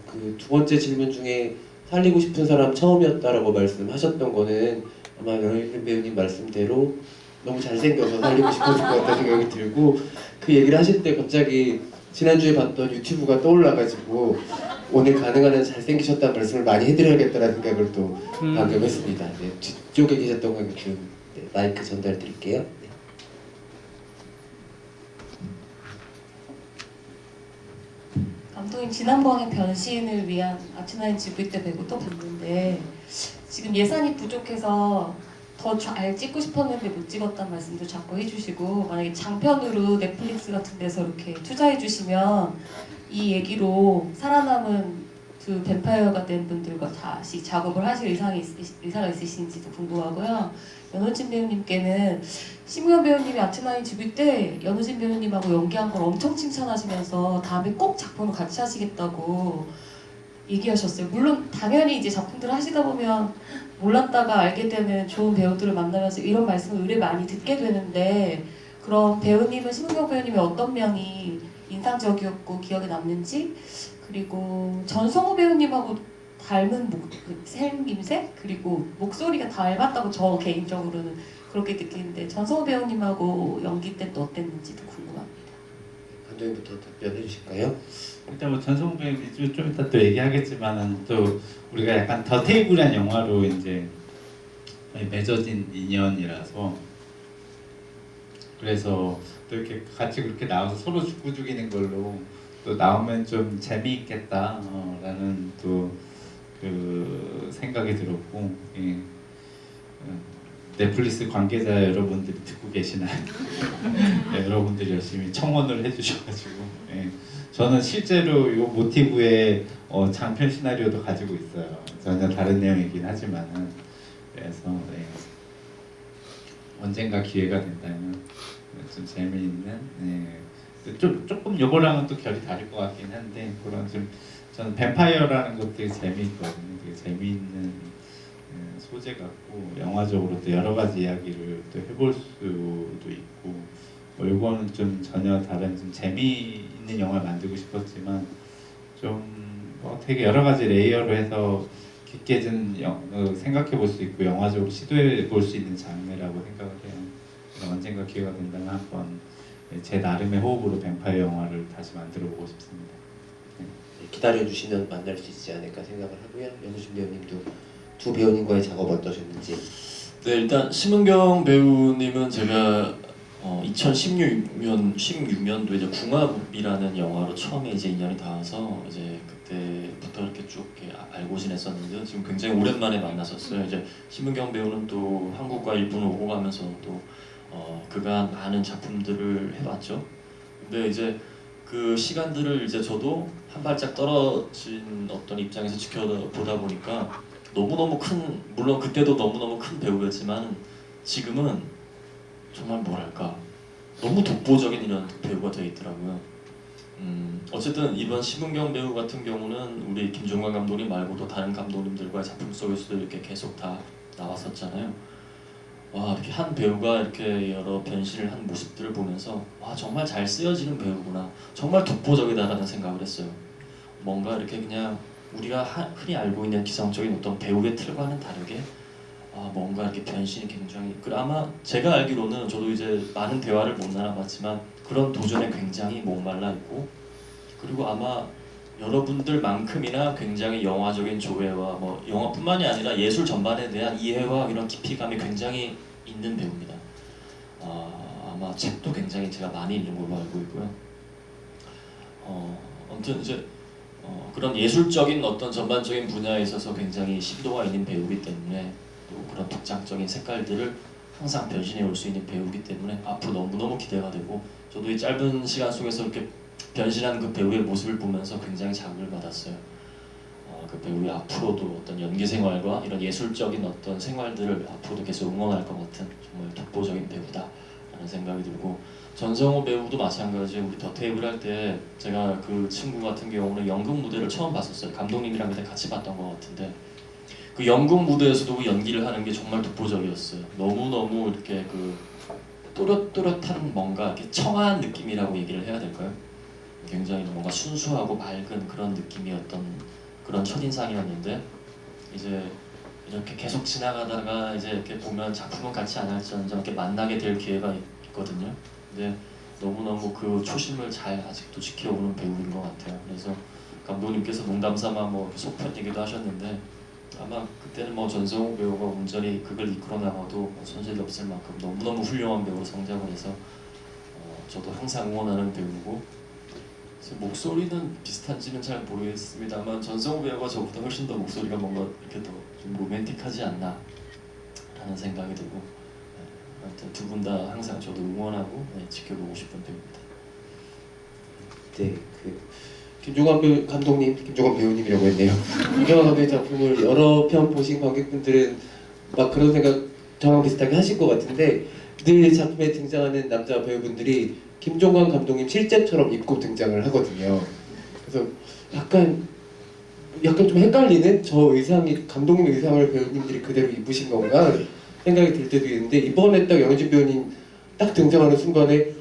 [SPEAKER 2] 그 두 번째 질문 중에 살리고 싶은 사람 처음이었다라고 말씀하셨던 거는 아마 연예인 배우님 말씀대로 너무 잘생겨서 살리고 싶었을 것 같다는 생각이 들고 그 얘기를 하실 때 갑자기 지난주에 봤던 유튜브가 떠올라가지고 오늘 가능한 한 잘생기셨다는 말씀을 많이 해드려야겠다는 생각을 또 방금 했습니다. 네, 뒤쪽에 계셨던 분 좀 마이크 전달 드릴게요. 네.
[SPEAKER 5] 감독님 지난번에 변신을 위한 아트나인 GV 때 배우 또 봤는데 지금 예산이 부족해서 더 잘 찍고 싶었는데 못 찍었다는 말씀도 자꾸 해주시고 만약에 장편으로 넷플릭스 같은 데서 이렇게 투자해 주시면 이 얘기로 살아남은 두 뱀파이어가 된 분들과 다시 작업을 하실 의사가 있으신지도 궁금하고요. 연호진 배우님께는 심우현 배우님이 아트나인 GV 때 연호진 배우님하고 연기한 걸 엄청 칭찬하시면서 다음에 꼭 작품을 같이 하시겠다고 얘기하셨어요. 물론 당연히 이제 작품들을 하시다 보면 몰랐다가 알게 되는 좋은 배우들을 만나면서 이런 말씀을 의뢰 많이 듣게 되는데 그럼 배우님은 심우경 배우님의 어떤 면이 인상적이었고 기억에 남는지 그리고 전성우 배우님하고 닮은 생김새 그리고 목소리가 닮았다고 저 개인적으로는 그렇게 느끼는데 전성우 배우님하고 연기 때 또 어땠는지도 궁금합니다.
[SPEAKER 2] 감독님부터 답변해 주실까요?
[SPEAKER 1] 일단 뭐 전성우 배우님 좀 이따 또 얘기하겠지만은 또 우리가 약간 더 테이블이란 영화로 이제 맺어진 인연이라서 그래서 또 이렇게 같이 그렇게 나와서 서로 죽고 죽이는 걸로 또 나오면 좀 재미있겠다라는 또 그 생각이 들었고 예. 넷플릭스 관계자 여러분들이 듣고 계시나요? 네, 여러분들이 열심히 청원을 해주셔가지고 예. 저는 실제로 이 모티브의 장편 시나리오도 가지고 있어요. 전혀 다른 내용이긴 하지만은 그래서 네. 언젠가 기회가 된다면 좀 재미있는 네. 조금 요거랑은 또 결이 다를 것 같긴 한데 그런 좀 저는 뱀파이어라는 것도 되게 재미있거든요. 되게 재미있는 소재 같고 영화적으로 또 여러 가지 이야기를 또 해볼 수도 있고 뭐 이거는 좀 전혀 다른 좀 재미있는 영화를 만들고 싶었지만 좀뭐 되게 여러 가지 레이어로 해서 깊게 좀 생각해 볼 수 있고 영화적으로 시도해 볼 수 있는 장르라고 생각을 해요. 언젠가 기회가 된다면 한번 제 나름의 호흡으로 뱀파이어 영화를 다시 만들어 보고 싶습니다.
[SPEAKER 2] 기다려주시면 만날 수 있지 않을까 생각을 하고요. 연우진 배우님도 두 배우님과의 작업 어떠셨는지.
[SPEAKER 3] 네, 일단 심은경 배우님은 제가 2016년도 이제 궁합이라는 영화로 처음에 이제 인연이 닿아서 이제 그때부터 이렇게 쭉 이렇게 알고 지냈었는데 지금 굉장히 오랜만에 만났었어요. 이제 심은경 배우는 또 한국과 일본을 오고 가면서 또 그간 많은 작품들을 해봤죠. 근데 이제 그 시간들을 이제 저도 한 발짝 떨어진 어떤 입장에서 지켜보다 보니까 너무너무 큰, 물론 그때도 너무너무 큰 배우였지만 지금은 정말 뭐랄까 너무 독보적인 이런 배우가 되어 있더라고요. 어쨌든 이번 심은경 배우 같은 경우는 우리 김종관 감독님 말고도 다른 감독님들과의 작품 속에서도 이렇게 계속 다 나왔었잖아요. 와, 이렇게 한 배우가 이렇게 여러 변신을 한 모습들을 보면서 와, 정말 잘 쓰여지는 배우구나, 정말 독보적이다라는 생각을 했어요. 뭔가 이렇게 그냥 우리가 흔히 알고 있는 기성적인 어떤 배우의 틀과는 다르게 뭔가 이렇게 변신이 굉장히 아마 제가 알기로는 저도 이제 많은 대화를 못 나눠봤지만 그런 도전에 굉장히 목말라 있고 그리고 아마 여러분들만큼이나 굉장히 영화적인 조예와 뭐 영화뿐만이 아니라 예술 전반에 대한 이해와 이런 깊이감이 굉장히 있는 배우입니다. 아마 책도 굉장히 제가 많이 읽는 걸로 알고 있고요. 아무튼 이제 그런 예술적인 어떤 전반적인 분야에 있어서 굉장히 심도가 있는 배우이기 때문에 또 그런 독창적인 색깔들을 항상 변신해 올 수 있는 배우이기 때문에 앞으로 너무너무 기대가 되고 저도 이 짧은 시간 속에서 이렇게 변신한 그 배우의 모습을 보면서 굉장히 자극을 받았어요. 그 배우의 앞으로도 어떤 연기 생활과 이런 예술적인 어떤 생활들을 앞으로도 계속 응원할 것 같은 정말 독보적인 배우다라는 생각이 들고 전성우 배우도 마찬가지. 우리 더 테이블 할 때 제가 그 친구 같은 경우는 연극 무대를 처음 봤었어요. 감독님이랑 그때 같이 봤던 것 같은데 그 연극 무대에서도 그 연기를 하는 게 정말 독보적이었어요. 너무너무 이렇게 그 또렷또렷한 뭔가 이렇게 청아한 느낌이라고 얘기를 해야 될까요? 굉장히 뭔가 순수하고 맑은 그런 느낌이었던 그런 첫인상이었는데 이제 이렇게 계속 지나가다가 이제 이렇게 보면 작품은 같이 안 할지언정 이렇게 만나게 될 기회가 있거든요. 근데 너무너무 그 초심을 잘 아직도 지켜오는 배우인 것 같아요. 그래서 감독님께서 농담삼아 뭐 속편 얘기도 하셨는데 아마 그때는 뭐 전성우 배우가 온전히 그걸 이끌어 나가도 뭐 손색이 없을 만큼 너무너무 훌륭한 배우로 성장을 해서 저도 항상 응원하는 배우고 그래서 목소리는 비슷한지는 잘 모르겠습니다만 전성우 배우가 저보다 훨씬 더 목소리가 뭔가 이렇게 더 좀 로맨틱하지 않나 라는 생각이 들고 아무튼 두 분 다 항상 저도 응원하고 지켜보고 싶은 배우입니다.
[SPEAKER 2] 네, 김종관 배우님이라고 했네요. 김종관 감독의 작품을 여러 편 보신 관객분들은 막 그런 생각 저랑 비슷하게 하실 것 같은데 늘 작품에 등장하는 남자 배우분들이 김종관 감독님 실제처럼 입고 등장을 하거든요. 그래서 약간 좀 헷갈리는 저 의상이 감독님 의상을 배우님들이 그대로 입으신 건가 생각이 들 때도 있는데 이번에 딱 영진 배우님 딱 등장하는 순간에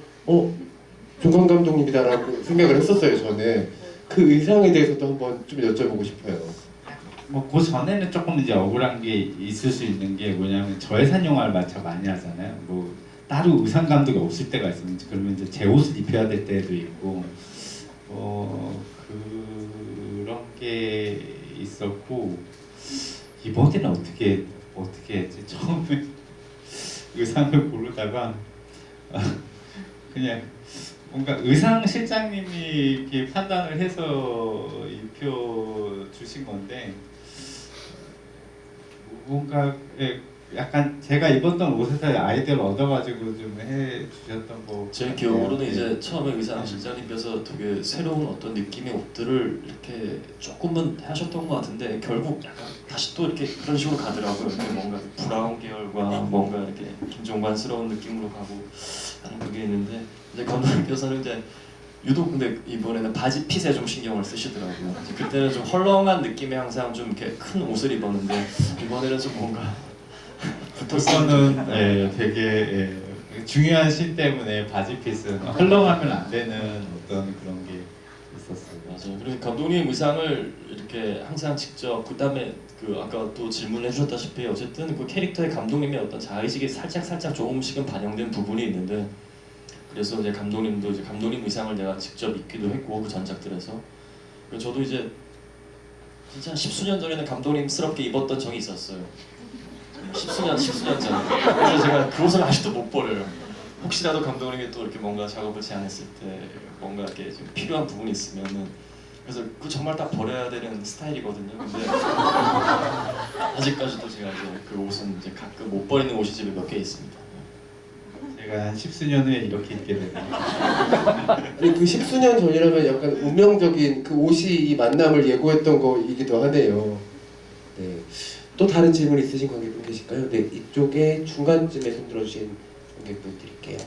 [SPEAKER 2] 종관 감독님이다라고 생각을 했었어요. 저는 그 의상에 대해서도 한번 좀 여쭤보고 싶어요.
[SPEAKER 1] 뭐 그 전에는 조금 이제 억울한 게 있을 수 있는 게 뭐냐면 저예산 영화를 마차 많이 하잖아요. 뭐 따로 의상 감독이 없을 때가 있으면 그러면 이제 제 옷을 입혀야 될 때도 있고 그런 게 있었고 이번에는 어떻게 했지? 처음에 의상을 고르다가 그냥 뭔가 의상 실장님이 이렇게 판단을 해서 입혀 주신 건데 뭔가 약간 제가 입었던 옷에서 아이디어를 얻어가지고 좀 해주셨던 거.
[SPEAKER 3] 제 기억으로는 이제 처음에 의상 실장님께서 되게 새로운 어떤 느낌의 옷들을 이렇게 조금은 하셨던 것 같은데 결국 약간 다시 또 이렇게 그런 식으로 가더라고요. 이렇게 뭔가 브라운 계열과 뭔가 이렇게 김종관스러운 느낌으로 가고 하는 그게 있는데 이제 감독님께서는 이제 유독 근데 이번에는 바지 핏에 좀 신경을 쓰시더라고요. 그때는 좀 헐렁한 느낌의 항상 좀 이렇게 큰 옷을 입었는데 이번에는 좀 뭔가
[SPEAKER 1] 그거는 되게 중요한 씬 때문에 바지핏은 헐렁하면 안 되는 어떤 그런 게 있었어요.
[SPEAKER 3] 맞아요. 그리고 감독님 의상을 이렇게 항상 직접 그다음에 그 아까 또 질문해 주셨다시피 어쨌든 그 캐릭터의 감독님의 어떤 자의식이 살짝 조금씩은 반영된 부분이 있는데 그래서 이제 감독님도 이제 감독님 의상을 내가 직접 입기도 했고 그 전작들에서 그래서 저도 이제 진짜 십수년 전에는 감독님스럽게 입었던 적이 있었어요. 십수년 전에. 그래서 제가 그 옷을 아직도 못 버려요. 혹시라도 감독님이 또 이렇게 뭔가 작업을 제안했을 때 뭔가 이렇게 좀 필요한 부분이 있으면은 그래서 그 정말 딱 버려야 되는 스타일이거든요. 근데 아직까지도 제가 이제 그 옷은 이제 가끔 못 버리는 옷이 집에 몇 개 있습니다.
[SPEAKER 1] 제가 한 10수년 후에 이렇게 입게 되네요.
[SPEAKER 2] 그리고 그 십수년 전이라면 약간 운명적인 그 옷이 이 만남을 예고했던 거이기도 하네요. 네. 또 다른 질문 있으신 관객분 계실까요? 네, 이쪽에 중간쯤에 손 들어주신 관객분 드릴게요.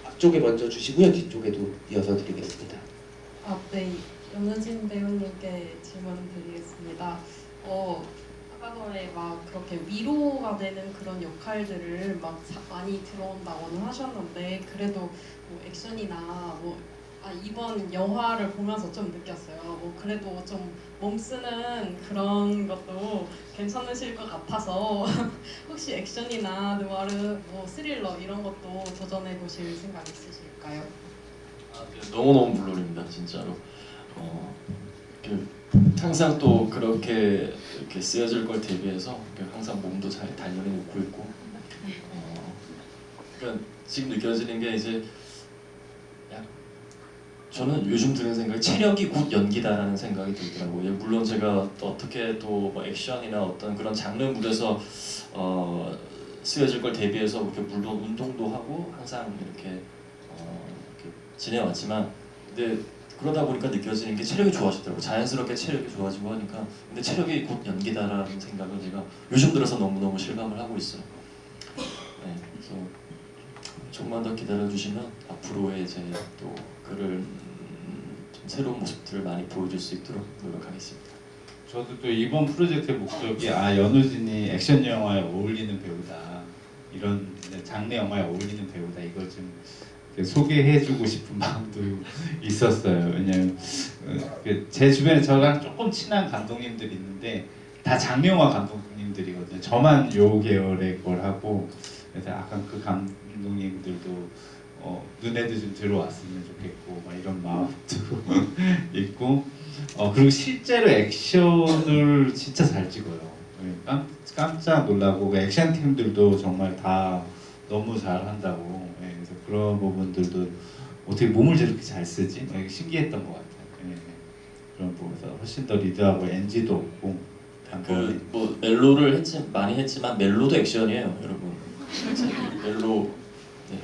[SPEAKER 2] 앞쪽에 먼저 주시고요. 뒤쪽에도 이어서 드리겠습니다.
[SPEAKER 6] 네, 연우진 배우님께 질문 드리겠습니다. 아까 전에 막 그렇게 위로가 되는 그런 역할들을 막 많이 들어온다고는 하셨는데 그래도 뭐 액션이나 이번 영화를 보면서 좀 느꼈어요. 그래도 좀 몸쓰는 그런 것도 괜찮으실 것 같아서 혹시 액션이나 느와르, 스릴러 이런 것도 도전해 보실 생각 있으실까요?
[SPEAKER 3] 네, 너무너무 물론입니다. 진짜로. 항상 또 그렇게 이렇게 쓰여질 걸 대비해서 항상 몸도 잘 단련해 놓고 있고 그러니까 지금 느껴지는 게 이제 저는 요즘 드는 생각이 체력이 곧 연기다라는 생각이 들더라고요. 물론 제가 어떻게 또 액션이나 어떤 그런 장르물에서 쓰여질 걸 대비해서 이렇게 물론 운동도 하고 항상 이렇게 지내왔지만 근데 그러다 보니까 느껴지는 게 체력이 좋아지더라고요. 자연스럽게 체력이 좋아지고 하니까 근데 체력이 곧 연기다라는 생각을 제가 요즘 들어서 너무너무 실감을 하고 있어요. 네, 그래서 조금만 더 기다려주시면 앞으로의 제 또 그를 좀 새로운 모습들을 많이 보여줄 수 있도록 노력하겠습니다.
[SPEAKER 1] 저도 또 이번 프로젝트의 목적이 연우진이 액션 영화에 어울리는 배우다, 이런 장르 영화에 어울리는 배우다, 이걸 좀 소개해주고 싶은 마음도 있었어요. 왜냐면 제 주변에 저랑 조금 친한 감독님들이 있는데 다 장명화 감독님들이거든요. 저만 요 계열의 걸 하고 그래서 약간 그 감독님들도 눈에도 좀 들어왔으면 좋겠고 막 이런 마음도 있고 그리고 실제로 액션을 진짜 잘 찍어요. 깜짝 놀라고 그 액션 팀들도 정말 다 너무 잘한다고. 그래서 그런 부분들도 어떻게 몸을 저렇게 잘 쓰지? 신기했던 것 같아요. 그런 부분에서 훨씬 더 리드하고 NG도 없고
[SPEAKER 3] 뭐 멜로를 많이 했지만 멜로도 액션이에요, 여러분. 멜로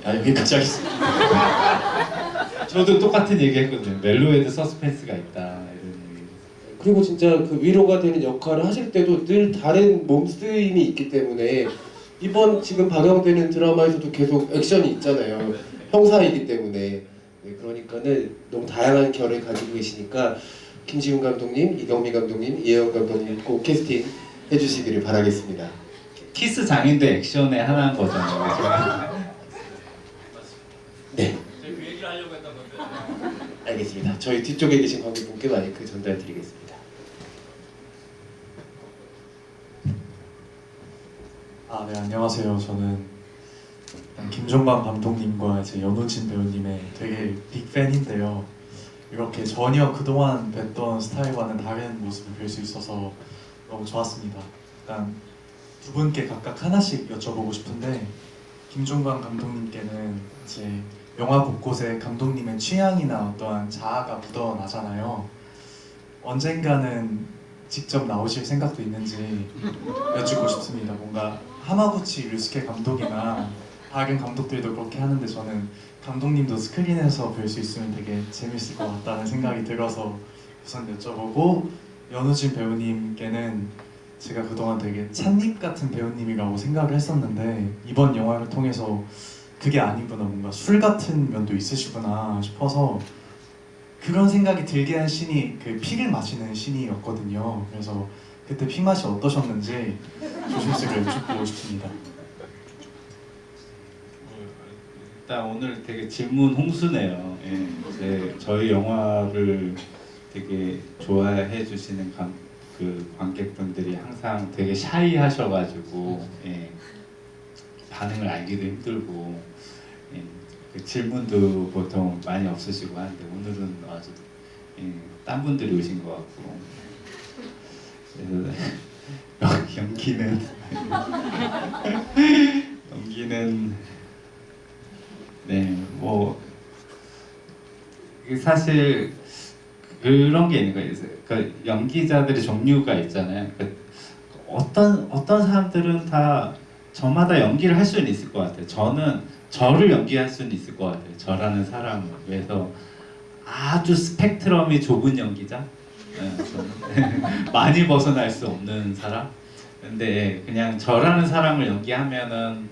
[SPEAKER 3] 여기까지 하겠습니다.
[SPEAKER 1] 저도 똑같은 얘기 했거든요. 멜로에도 서스펜스가 있다 이런 얘기.
[SPEAKER 2] 그리고 진짜 그 위로가 되는 역할을 하실 때도 늘 다른 몸쓰임이 있기 때문에 이번 지금 방영되는 드라마에서도 계속 액션이 있잖아요. 형사이기 때문에. 네, 그러니까는 너무 다양한 결을 가지고 계시니까 김지훈 감독님, 이경미 감독님, 이혜영 감독님 꼭 캐스팅 해주시기를 바라겠습니다.
[SPEAKER 1] 키스 장인도 액션의 하나인 거잖아요.
[SPEAKER 2] 네,
[SPEAKER 3] 그 얘기를 하려고 했던 건데.
[SPEAKER 2] 알겠습니다. 저희 뒤쪽에 계신 관객분께 마이크 전달드리겠습니다.
[SPEAKER 7] 네, 안녕하세요. 저는 김종관 감독님과 이제 연우진 배우님의 되게 빅팬인데요. 이렇게 전혀 그동안 뵀던 스타일과는 다른 모습을 뵐 수 있어서 너무 좋았습니다. 일단 두 분께 각각 하나씩 여쭤보고 싶은데, 김종관 감독님께는 이제 영화 곳곳에 감독님의 취향이나 어떠한 자아가 묻어나잖아요. 언젠가는 직접 나오실 생각도 있는지 여쭙고 싶습니다. 뭔가 하마구치 류스케 감독이나 다른 감독들도 그렇게 하는데 저는 감독님도 스크린에서 뵐 수 있으면 되게 재밌을 것 같다는 생각이 들어서 우선 여쭤보고, 연우진 배우님께는 제가 그동안 되게 찻잎 같은 배우님이라고 생각을 했었는데 이번 영화를 통해서 그게 아니구나, 뭔가 술 같은 면도 있으시구나 싶어서 그런 생각이 들게 한 씬이 그 피를 마시는 씬이었거든요. 그래서 그때 피 맛이 어떠셨는지 조심스레 여쭙고 싶습니다.
[SPEAKER 1] 일단 오늘 되게 질문 홍수네요. 저희 영화를 되게 좋아해 주시는 그 관객분들이 항상 되게 샤이하셔가지고 반응을 알기도 힘들고 그 질문도 보통 많이 없으시고 하는데 오늘은 아주 딴 분들이 오신 것 같고 그래서 연기는 뭐 이게 사실 그런 게 있는 거예요. 그러니까 연기자들의 종류가 있잖아요. 그러니까 어떤 사람들은 다 저마다 연기를 할 수는 있을 것 같아요. 저는 저를 연기할 수는 있을 것 같아요. 저라는 사람을. 그래서 아주 스펙트럼이 좁은 연기자, 저는 많이 벗어날 수 없는 사람. 근데 그냥 저라는 사람을 연기하면은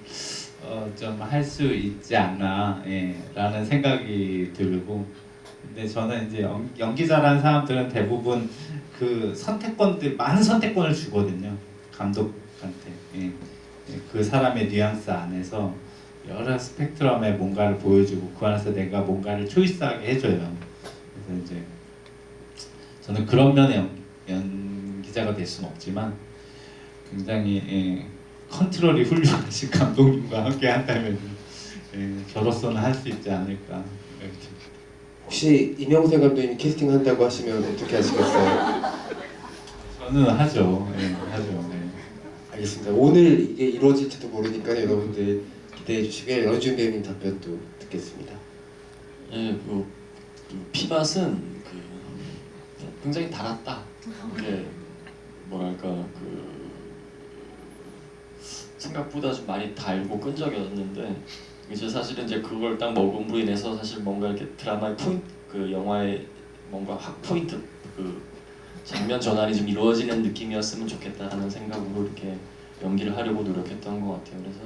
[SPEAKER 1] 좀 할 수 있지 않나, 라는 생각이 들고. 근데 저는 이제 연기자라는 사람들은 대부분 그 많은 선택권을 주거든요. 감독한테. 그 사람의 뉘앙스 안에서 여러 스펙트럼의 뭔가를 보여주고 그 안에서 내가 뭔가를 초이스하게 해줘요. 그래서 이제 저는 그런 면의 연기자가 될 수는 없지만 굉장히 컨트롤이 훌륭하신 감독님과 함께 한다면 저로서는 할 수 있지 않을까.
[SPEAKER 2] 혹시 이명세 감독님이 캐스팅한다고 하시면 어떻게 하시겠어요?
[SPEAKER 1] 저는 하죠. 하죠.
[SPEAKER 2] 알겠습니다. 오늘 이게 이루어질지도 모르니까 여러분들 기대해 주시고요. 연우진 배우님 답변도 듣겠습니다.
[SPEAKER 3] 그 피맛은 굉장히 달았다. 이게 뭐랄까 생각보다 좀 많이 달고 끈적였는데 이제 사실은 이제 그걸 딱 먹음으로 인해서 사실 뭔가 이렇게 드라마의 포인트, 영화의 뭔가 확 포인트 장면 전환이 좀 이루어지는 느낌이었으면 좋겠다라는 생각으로 이렇게 연기를 하려고 노력했던 것 같아요. 그래서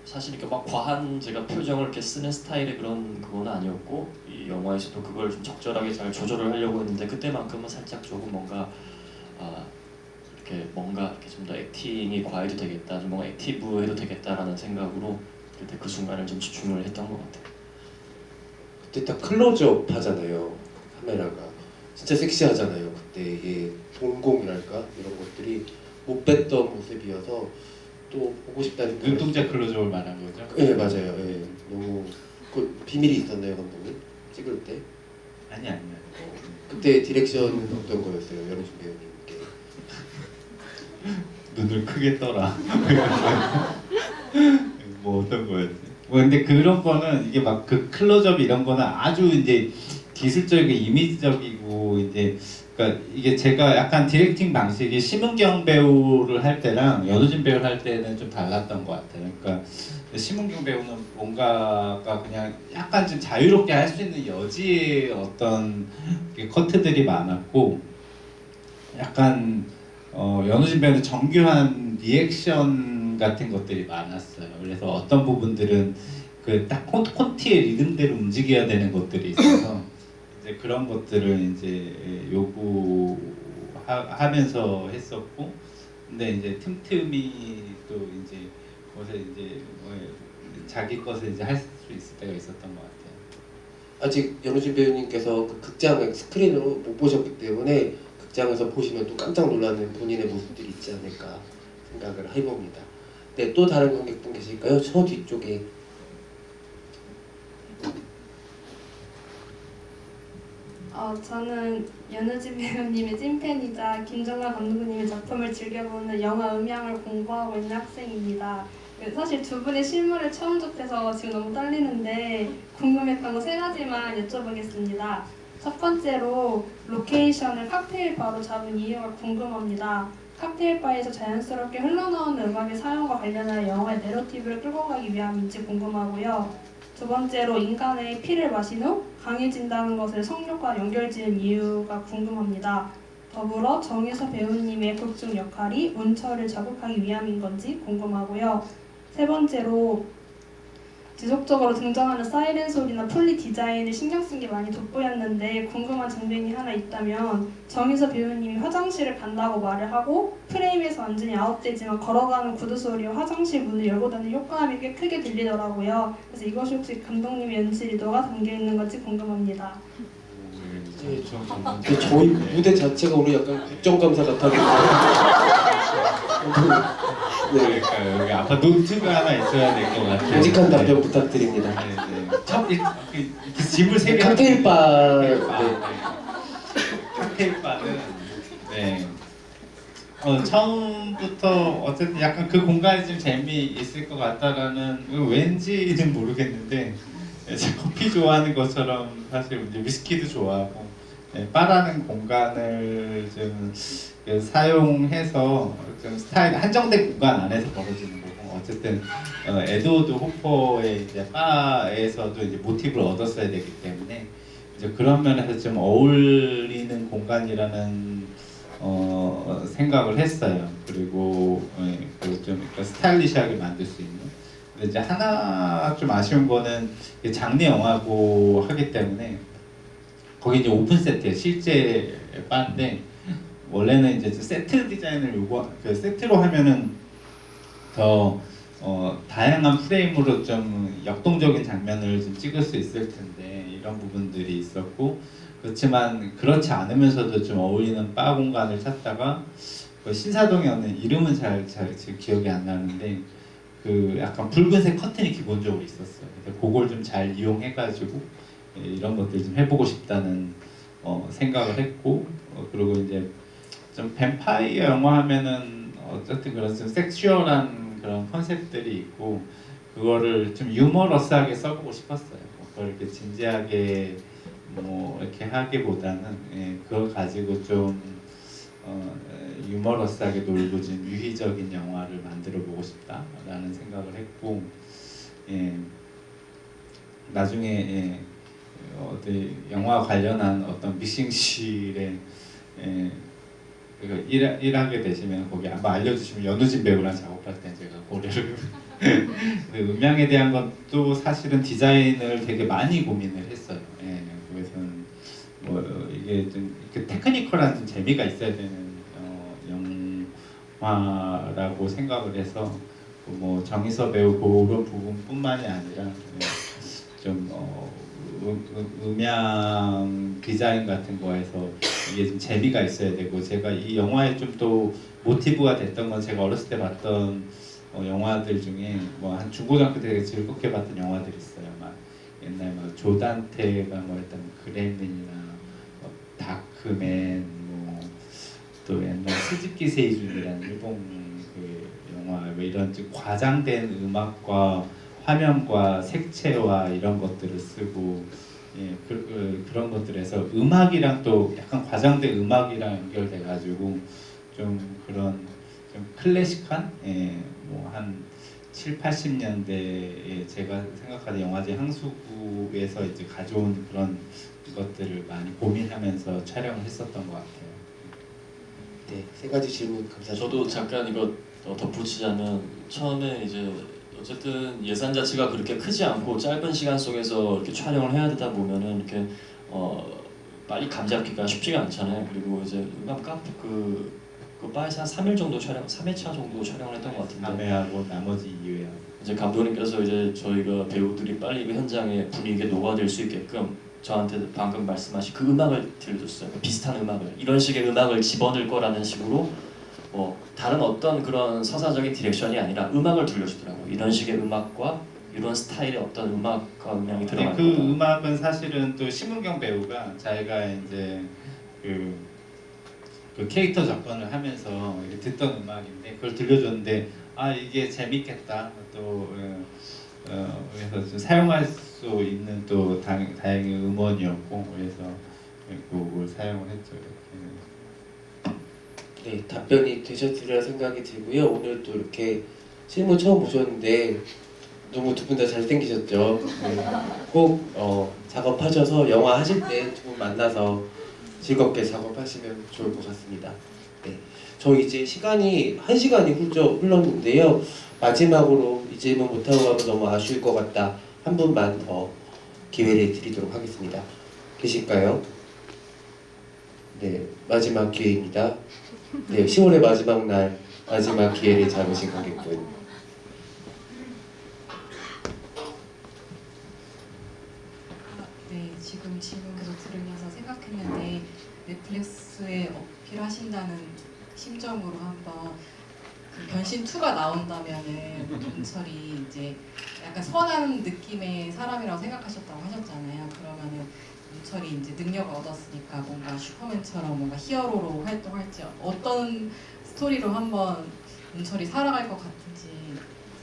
[SPEAKER 3] 사실 이렇게 막 과한 제가 표정을 이렇게 쓰는 스타일의 그건 아니었고 이 영화에서도 그걸 좀 적절하게 잘 조절을 하려고 했는데 그때만큼은 살짝 조금 뭔가 이렇게 좀 더 액팅이 과해도 되겠다, 좀 뭔가 액티브해도 되겠다라는 생각으로 그때 그 순간을 좀 집중을 했던 것 같아요.
[SPEAKER 2] 그때 딱 클로즈업 하잖아요. 카메라가 진짜 섹시하잖아요. 그때 이게 동공이랄까 이런 것들이 못 뵀던 모습이어서 또 보고 싶다는
[SPEAKER 1] 눈동자 클로즈업을 말한 거죠?
[SPEAKER 2] 네 맞아요. 예. 너무 그 비밀이 있었나요 감독님? 찍을 때?
[SPEAKER 1] 아니요.
[SPEAKER 2] 그때 디렉션 어떤 거였어요? 연우진 배우님께.
[SPEAKER 1] 눈을 크게 떠라. 뭐 어떤 거였지? 뭐 근데 그런 거는 이게 막 그 클로즈업 이런 거는 아주 이제 기술적이고 이미지적이고 이제 그러니까 이게 제가 약간 디렉팅 방식이 심은경 배우를 할 때랑 연우진 배우를 할 때는 좀 달랐던 것 같아요. 그러니까 심은경 배우는 뭔가가 그냥 약간 좀 자유롭게 할 수 있는 여지의 어떤 커트들이 많았고 약간 연우진 배우는 정교한 리액션 같은 것들이 많았어요. 그래서 어떤 부분들은 그 딱 콘티의 리듬대로 움직여야 되는 것들이 있어서 이제 그런 것들을 이제 요구하면서 했었고, 근데 이제 틈틈이 또 이제 것에 이제 자기 것을 이제 할 수 있을 때가 있었던 것 같아요.
[SPEAKER 2] 아직 연우진 배우님께서 그 극장 스크린으로 못 보셨기 때문에 극장에서 보시면 또 깜짝 놀라는 본인의 모습들이 있지 않을까 생각을 해봅니다. 네, 또 다른 관객분 계실까요? 저 뒤쪽에.
[SPEAKER 6] 저는 연우진 배우님의 찐팬이자 김정관 감독님의 작품을 즐겨보는 영화 음향을 공부하고 있는 학생입니다. 사실 두 분의 실물을 처음 접해서 지금 너무 떨리는데 궁금했던 거 3가지만 여쭤보겠습니다. 첫 번째로 로케이션을 칵테일 바로 잡은 이유가 궁금합니다. 칵테일 바에서 자연스럽게 흘러나오는 음악의 사용과 관련하여 영화의 내러티브를 끌고 가기 위함인지 궁금하고요. 두 번째로 인간의 피를 마신 후 강해진다는 것을 성욕과 연결지은 이유가 궁금합니다. 더불어 정유서 배우님의 극중 역할이 운철을 자극하기 위함인 건지 궁금하고요. 세 번째로 지속적으로 등장하는 사이렌 소리나 폴리 디자인을 신경 쓴 게 많이 돋보였는데 궁금한 장면이 하나 있다면 정유서 배우님이 화장실을 간다고 말을 하고 프레임에서 완전히 아웃되지만 걸어가는 구두 소리와 화장실 문을 열고 닫는 효과음이 꽤 크게 들리더라고요. 그래서 이것이 혹시 감독님의 연출 의도가 담겨 있는 건지 궁금합니다.
[SPEAKER 2] 저희 무대 자체가 오늘 약간 국정감사 같아겠어요. 네,
[SPEAKER 1] 그러니까 여기 아빠 노트가 하나 있어야 될 것 같아요.
[SPEAKER 2] 정직한 답변 부탁드립니다.
[SPEAKER 1] 네. 첫 짐을 세 개.
[SPEAKER 2] 칵테일 바. 네.
[SPEAKER 1] 칵테일 바는 네. 처음부터 어쨌든 약간 그 공간에 좀 재미 있을 것 같다라는 왠지는 모르겠는데 제가 커피 좋아하는 것처럼 사실 이제 위스키도 좋아하고 바라는 공간을 좀 사용해서 좀 스타일 한정된 공간 안에서 벌어지는 거고 어쨌든 에드워드 호퍼의 이제 바에서도 이제 모티브를 얻었어야 되기 때문에 이제 그런 면에서 좀 어울리는 공간이라는 생각을 했어요. 그리고 좀 스타일리시하게 만들 수 있는. 근데 이제 하나 좀 아쉬운 거는 장르 영화고 하기 때문에 거기 이제 오픈 세트예요. 실제 바인데 원래는 이제 세트 디자인을 세트로 하면은 더 다양한 프레임으로 좀 역동적인 장면을 좀 찍을 수 있을 텐데 이런 부분들이 있었고 그렇지만 그렇지 않으면서도 좀 어울리는 바 공간을 찾다가 신사동이었는 이름은 잘 지금 기억이 안 나는데 그 약간 붉은색 커튼이 기본적으로 있었어요. 그걸 좀 잘 이용해가지고 이런 것들 좀 해보고 싶다는 생각을 했고 그리고 이제 좀 뱀파이어 영화 하면은 어쨌든 그런 좀 섹슈얼한 그런 컨셉들이 있고 그거를 좀 유머러스하게 써보고 싶었어요. 그걸 이렇게 진지하게 뭐 이렇게 하기보다는 그걸 가지고 좀 유머러스하게 놀고 좀 유희적인 영화를 만들어 보고 싶다라는 생각을 했고 나중에 어디 영화 관련한 어떤 믹싱실에 일하게 되시면 거기 아마 알려주시면 연우진 배우랑 작업할 때 제가 고려를 음향에 대한 것도 사실은 디자인을 되게 많이 고민을 했어요. 그래서 뭐 이게 좀 테크니컬한 좀 재미가 있어야 되는 영화라고 생각을 해서 뭐 정희서 배우 그런 부분뿐만이 아니라 좀 음향 디자인 같은 거에서 이게 좀 재미가 있어야 되고 제가 이 영화에 좀 또 모티브가 됐던 건 제가 어렸을 때 봤던 영화들 중에 뭐 한 중고등학교 때 되게 즐겁게 봤던 영화들이 있어요. 막 옛날 막 조단테가 뭐 했던 그렘린이나 뭐 다크맨 뭐 또 옛날 스즈키 세이준이라는 일본 그 영화 뭐 이런 좀 과장된 음악과 화면과 색채와 이런 것들을 쓰고 그런 것들에서 음악이랑 또 약간 과장된 음악이랑 연결돼 가지고 좀 그런 좀 클래식한 뭐 한 7, 80년대에 제가 생각하는 영화제 향수구에서 이제 가져온 그런 것들을 많이 고민하면서 촬영을 했었던 것 같아요.
[SPEAKER 2] 네, 세 가지 질문 감사드립니다.
[SPEAKER 3] 저도 잠깐 이거 덧붙이자면 처음에 이제 어쨌든 예산 자체가 그렇게 크지 않고 짧은 시간 속에서 이렇게 촬영을 해야 되다 보면은 이렇게 빨리 감 잡기가 쉽지가 않잖아요. 그리고 이제 그 바에서 한 3일 정도 3회차 정도 촬영을 했던 것 같은데
[SPEAKER 1] 남해하고 나머지 2회하고
[SPEAKER 3] 이제 감독님께서 이제 저희가 배우들이 빨리 그 현장의 분위기에 녹아들 수 있게끔 저한테 방금 말씀하신 그 음악을 들려줬어요. 그 비슷한 음악을 이런 식의 음악을 집어넣을 거라는 식으로 다른 어떤 그런 서사적인 디렉션이 아니라 음악을 들려주더라고요. 이런 식의 음악과 이런 스타일의 어떤 음악과 음향이 들어갈
[SPEAKER 1] 그
[SPEAKER 3] 거다.
[SPEAKER 1] 음악은 사실은 또 심은경 배우가 자기가 이제 그 캐릭터 접근을 하면서 이렇게 듣던 음악인데 그걸 들려줬는데 아 이게 재밌겠다 또 그래서 좀 사용할 수 있는 또 다행히 음원이었고 그래서 그걸 사용을 했죠. 이렇게.
[SPEAKER 2] 네, 답변이 되셨으리라 생각이 들고요. 오늘 또 이렇게 실무 처음 보셨는데 너무 두 분 다 잘생기셨죠. 네, 꼭 작업하셔서 영화 하실 때 두 분 만나서 즐겁게 작업하시면 좋을 것 같습니다. 네, 저 이제 시간이 1시간이 훌쩍 흘렀는데요. 마지막으로 이 질문 못하고 가면 너무 아쉬울 것 같다. 한 분만 더 기회를 드리도록 하겠습니다. 계실까요? 네, 마지막 기회입니다. 네, 10월의 마지막 날 마지막 기회를 잡으신 거겠군.
[SPEAKER 4] 네, 지금 질문 계속 들으면서 생각했는데 넷플릭스에 어필하신다는 심정으로 한번 그 변신 2가 나온다면은 문철이 이제 약간 선한 느낌의 사람이라고 생각하셨다고 하셨잖아요. 그러면은 문철이 이제 능력을 얻었으니까 뭔가 슈퍼맨처럼 뭔가 히어로로 활동할지 어떤 스토리로 한번 문철이 살아갈 것 같은지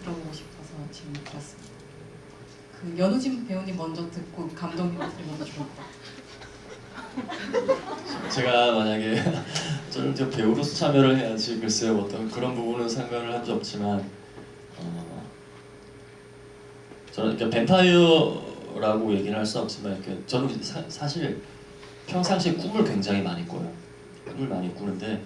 [SPEAKER 4] 들어보고 싶어서 질문 드렸습니다. 그 연우진 배우님 먼저 듣고 감독님 들으면 더 좋겠다.
[SPEAKER 3] 제가 만약에 저는 저 배우로서 참여를 해야지 글쎄요 어떤 그런 부분은 상관을 한 적 없지만 저는 그러니까 뱀파이어라고 얘기는 할 수 없지만 이렇게 저는 사실 평상시에 꿈을 굉장히 많이 꿔요. 꿈을 많이 꾸는데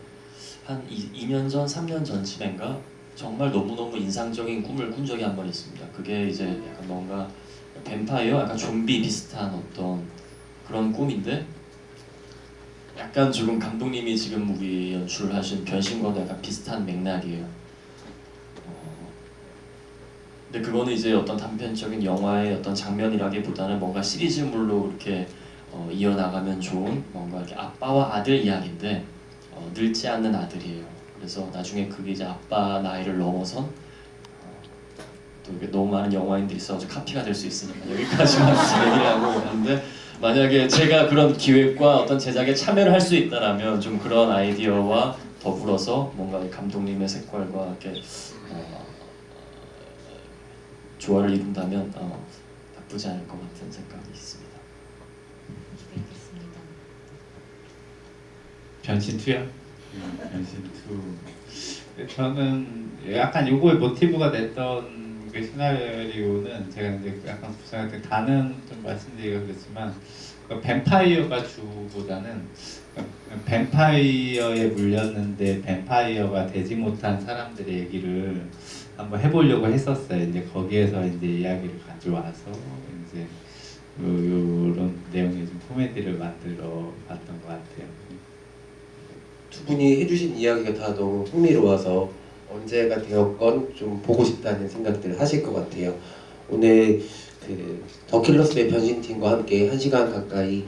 [SPEAKER 3] 한 2년 전, 3년 전쯤인가 정말 너무너무 인상적인 꿈을 꾼 적이 한 번 있습니다. 그게 이제 약간 뭔가 뱀파이어, 약간 좀비 비슷한 어떤 그런 꿈인데 약간 조금 감독님이 지금 우리 연출을 하신 변신과도 약간 비슷한 맥락이에요. 근데 그거는 이제 어떤 단편적인 영화의 어떤 장면이라기보다는 뭔가 시리즈물로 이렇게 이어나가면 좋은 뭔가 이렇게 아빠와 아들 이야기인데 늙지 않는 아들이에요. 그래서 나중에 그게 이제 아빠 나이를 넘어선 또 이게 너무 많은 영화인들이 있어서 카피가 될 수 있으니까 여기까지만 얘기를 하고 있는데 만약에 제가 그런 기획과 어떤 제작에 참여를 할 수 있다라면 좀 그런 아이디어와 더불어서 뭔가 감독님의 색깔과 이렇게 조화를 이룬다면 나쁘지 않을 것 같은 생각이 있습니다.
[SPEAKER 4] 기대하겠습니다.
[SPEAKER 1] 변신 2요? 변신 2. 저는 약간 요거의 모티브가 됐던 그 시나리오는 제가 이제 약간 부상할 때 다는 좀 말씀드리기가 그렇지만 뱀파이어가 주보다는 뱀파이어에 물렸는데 뱀파이어가 되지 못한 사람들의 얘기를 한번 해보려고 했었어요. 이제 거기에서 이제 이야기를 가져와서 이제 이런 내용의 좀 코미디를 만들어 봤던 것 같아요.
[SPEAKER 2] 두 분이 해주신 이야기가 다 너무 흥미로워서 언제가 되었건 좀 보고 싶다는 생각들을 하실 것 같아요. 오늘 그 더킬러스의 변신팀과 함께 1시간 가까이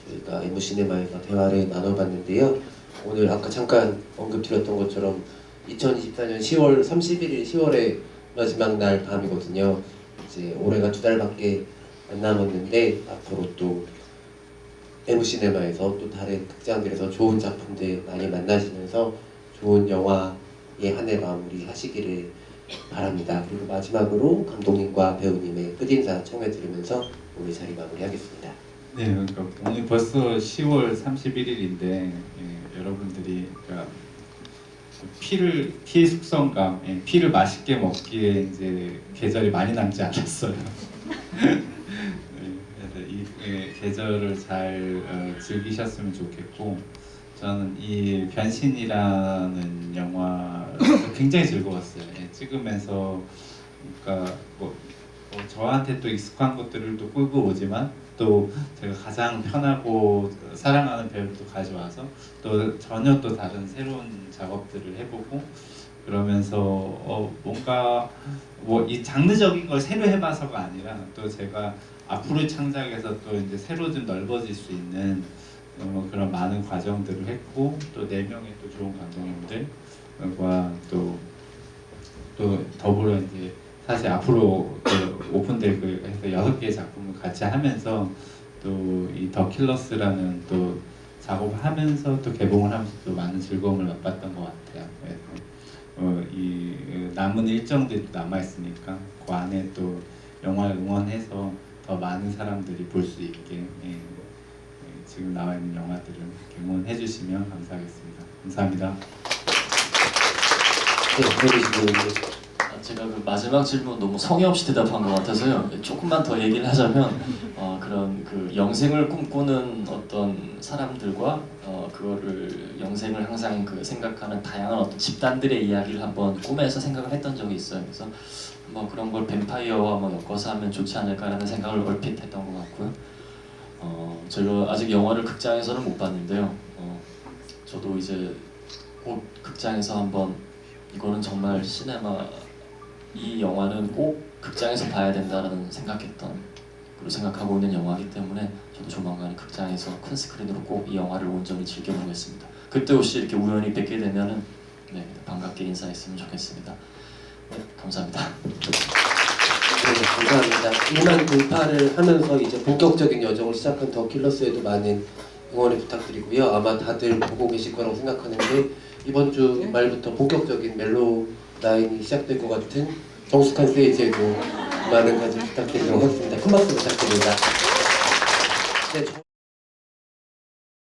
[SPEAKER 2] 저희가 MC네마에서 대화를 나눠봤는데요. 오늘 아까 잠깐 언급드렸던 것처럼 2024년 10월 31일 10월의 마지막 날 밤이거든요. 이제 올해가 2달밖에 안 남았는데 앞으로 또 MC네마에서 또 다른 극장들에서 좋은 작품들 많이 만나시면서 좋은 영화의 한 해 마무리 하시기를 바랍니다. 그리고 마지막으로 감독님과 배우님의 끝인사 청해 들으면서 오늘 자리 마무리하겠습니다.
[SPEAKER 1] 네, 그러니까 오늘 벌써 10월 31일인데 여러분들이 그러니까 피의 숙성감, 피를 맛있게 먹기에 이제 계절이 많이 남지 않았어요. 그래서 이 계절을 잘 즐기셨으면 좋겠고, 저는 이 변신이라는 영화 굉장히 즐거웠어요. 찍으면서 그러니까 뭐 저한테 또 익숙한 것들을 또 끌고 오지만 또 제가 가장 편하고 사랑하는 배우도 가져와서 또 전혀 또 다른 새로운 작업들을 해보고 그러면서 뭔가 뭐 이 장르적인 걸 새로 해봐서가 아니라 또 제가 앞으로의 창작에서 또 이제 새로 좀 넓어질 수 있는 그런 많은 과정들을 했고 또 4명의 또 좋은 감독님들과 또 더불어 이제 사실 앞으로 그 오픈될 그 해서 6개의 작품을 같이 하면서 또 이 더 킬러스라는 또 작업을 하면서 또 개봉을 하면서 또 많은 즐거움을 맛봤던 것 같아요. 그래서 이 남은 일정들이 남아 있으니까 그 안에 또 영화를 응원해서 더 많은 사람들이 볼 수 있게 지금 나와 있는 영화들을 응원해 주시면 감사하겠습니다. 감사합니다.
[SPEAKER 2] 네,
[SPEAKER 3] 제가 그 마지막 질문 너무 성의 없이 대답한 것 같아서요. 조금만 더 얘기를 하자면 그런 그 영생을 꿈꾸는 어떤 사람들과 그거를 영생을 항상 그 생각하는 다양한 어떤 집단들의 이야기를 한번 꿈에서 생각을 했던 적이 있어요. 그래서 뭐 그런 걸 뱀파이어와 뭐 엮어서 하면 좋지 않을까라는 생각을 얼핏 했던 것 같고요. 제가 아직 영화를 극장에서는 못 봤는데요. 저도 이제 곧 극장에서 한번 이거는 정말 시네마 이 영화는 꼭 극장에서 봐야 된다라는 그리고 생각하고 있는 영화이기 때문에 저도 조만간 극장에서 큰 스크린으로 꼭 이 영화를 온전히 즐겨보겠습니다. 그때 혹시 이렇게 우연히 뵙게 되면은 반갑게 인사했으면 좋겠습니다. 네, 감사합니다.
[SPEAKER 2] 네, 감사합니다. 2만 돌파를 하면서 이제 본격적인 여정을 시작한 더 킬러스에도 많은 응원을 부탁드리고요. 아마 다들 보고 계실 거라고 생각하는데 이번 주 말부터 본격적인 멜로 라인이 시작될 것 같은 정숙한 스테이지에도 많은 관심 부탁드리도록 하겠습니다. 큰 박수 부탁드립니다. 네,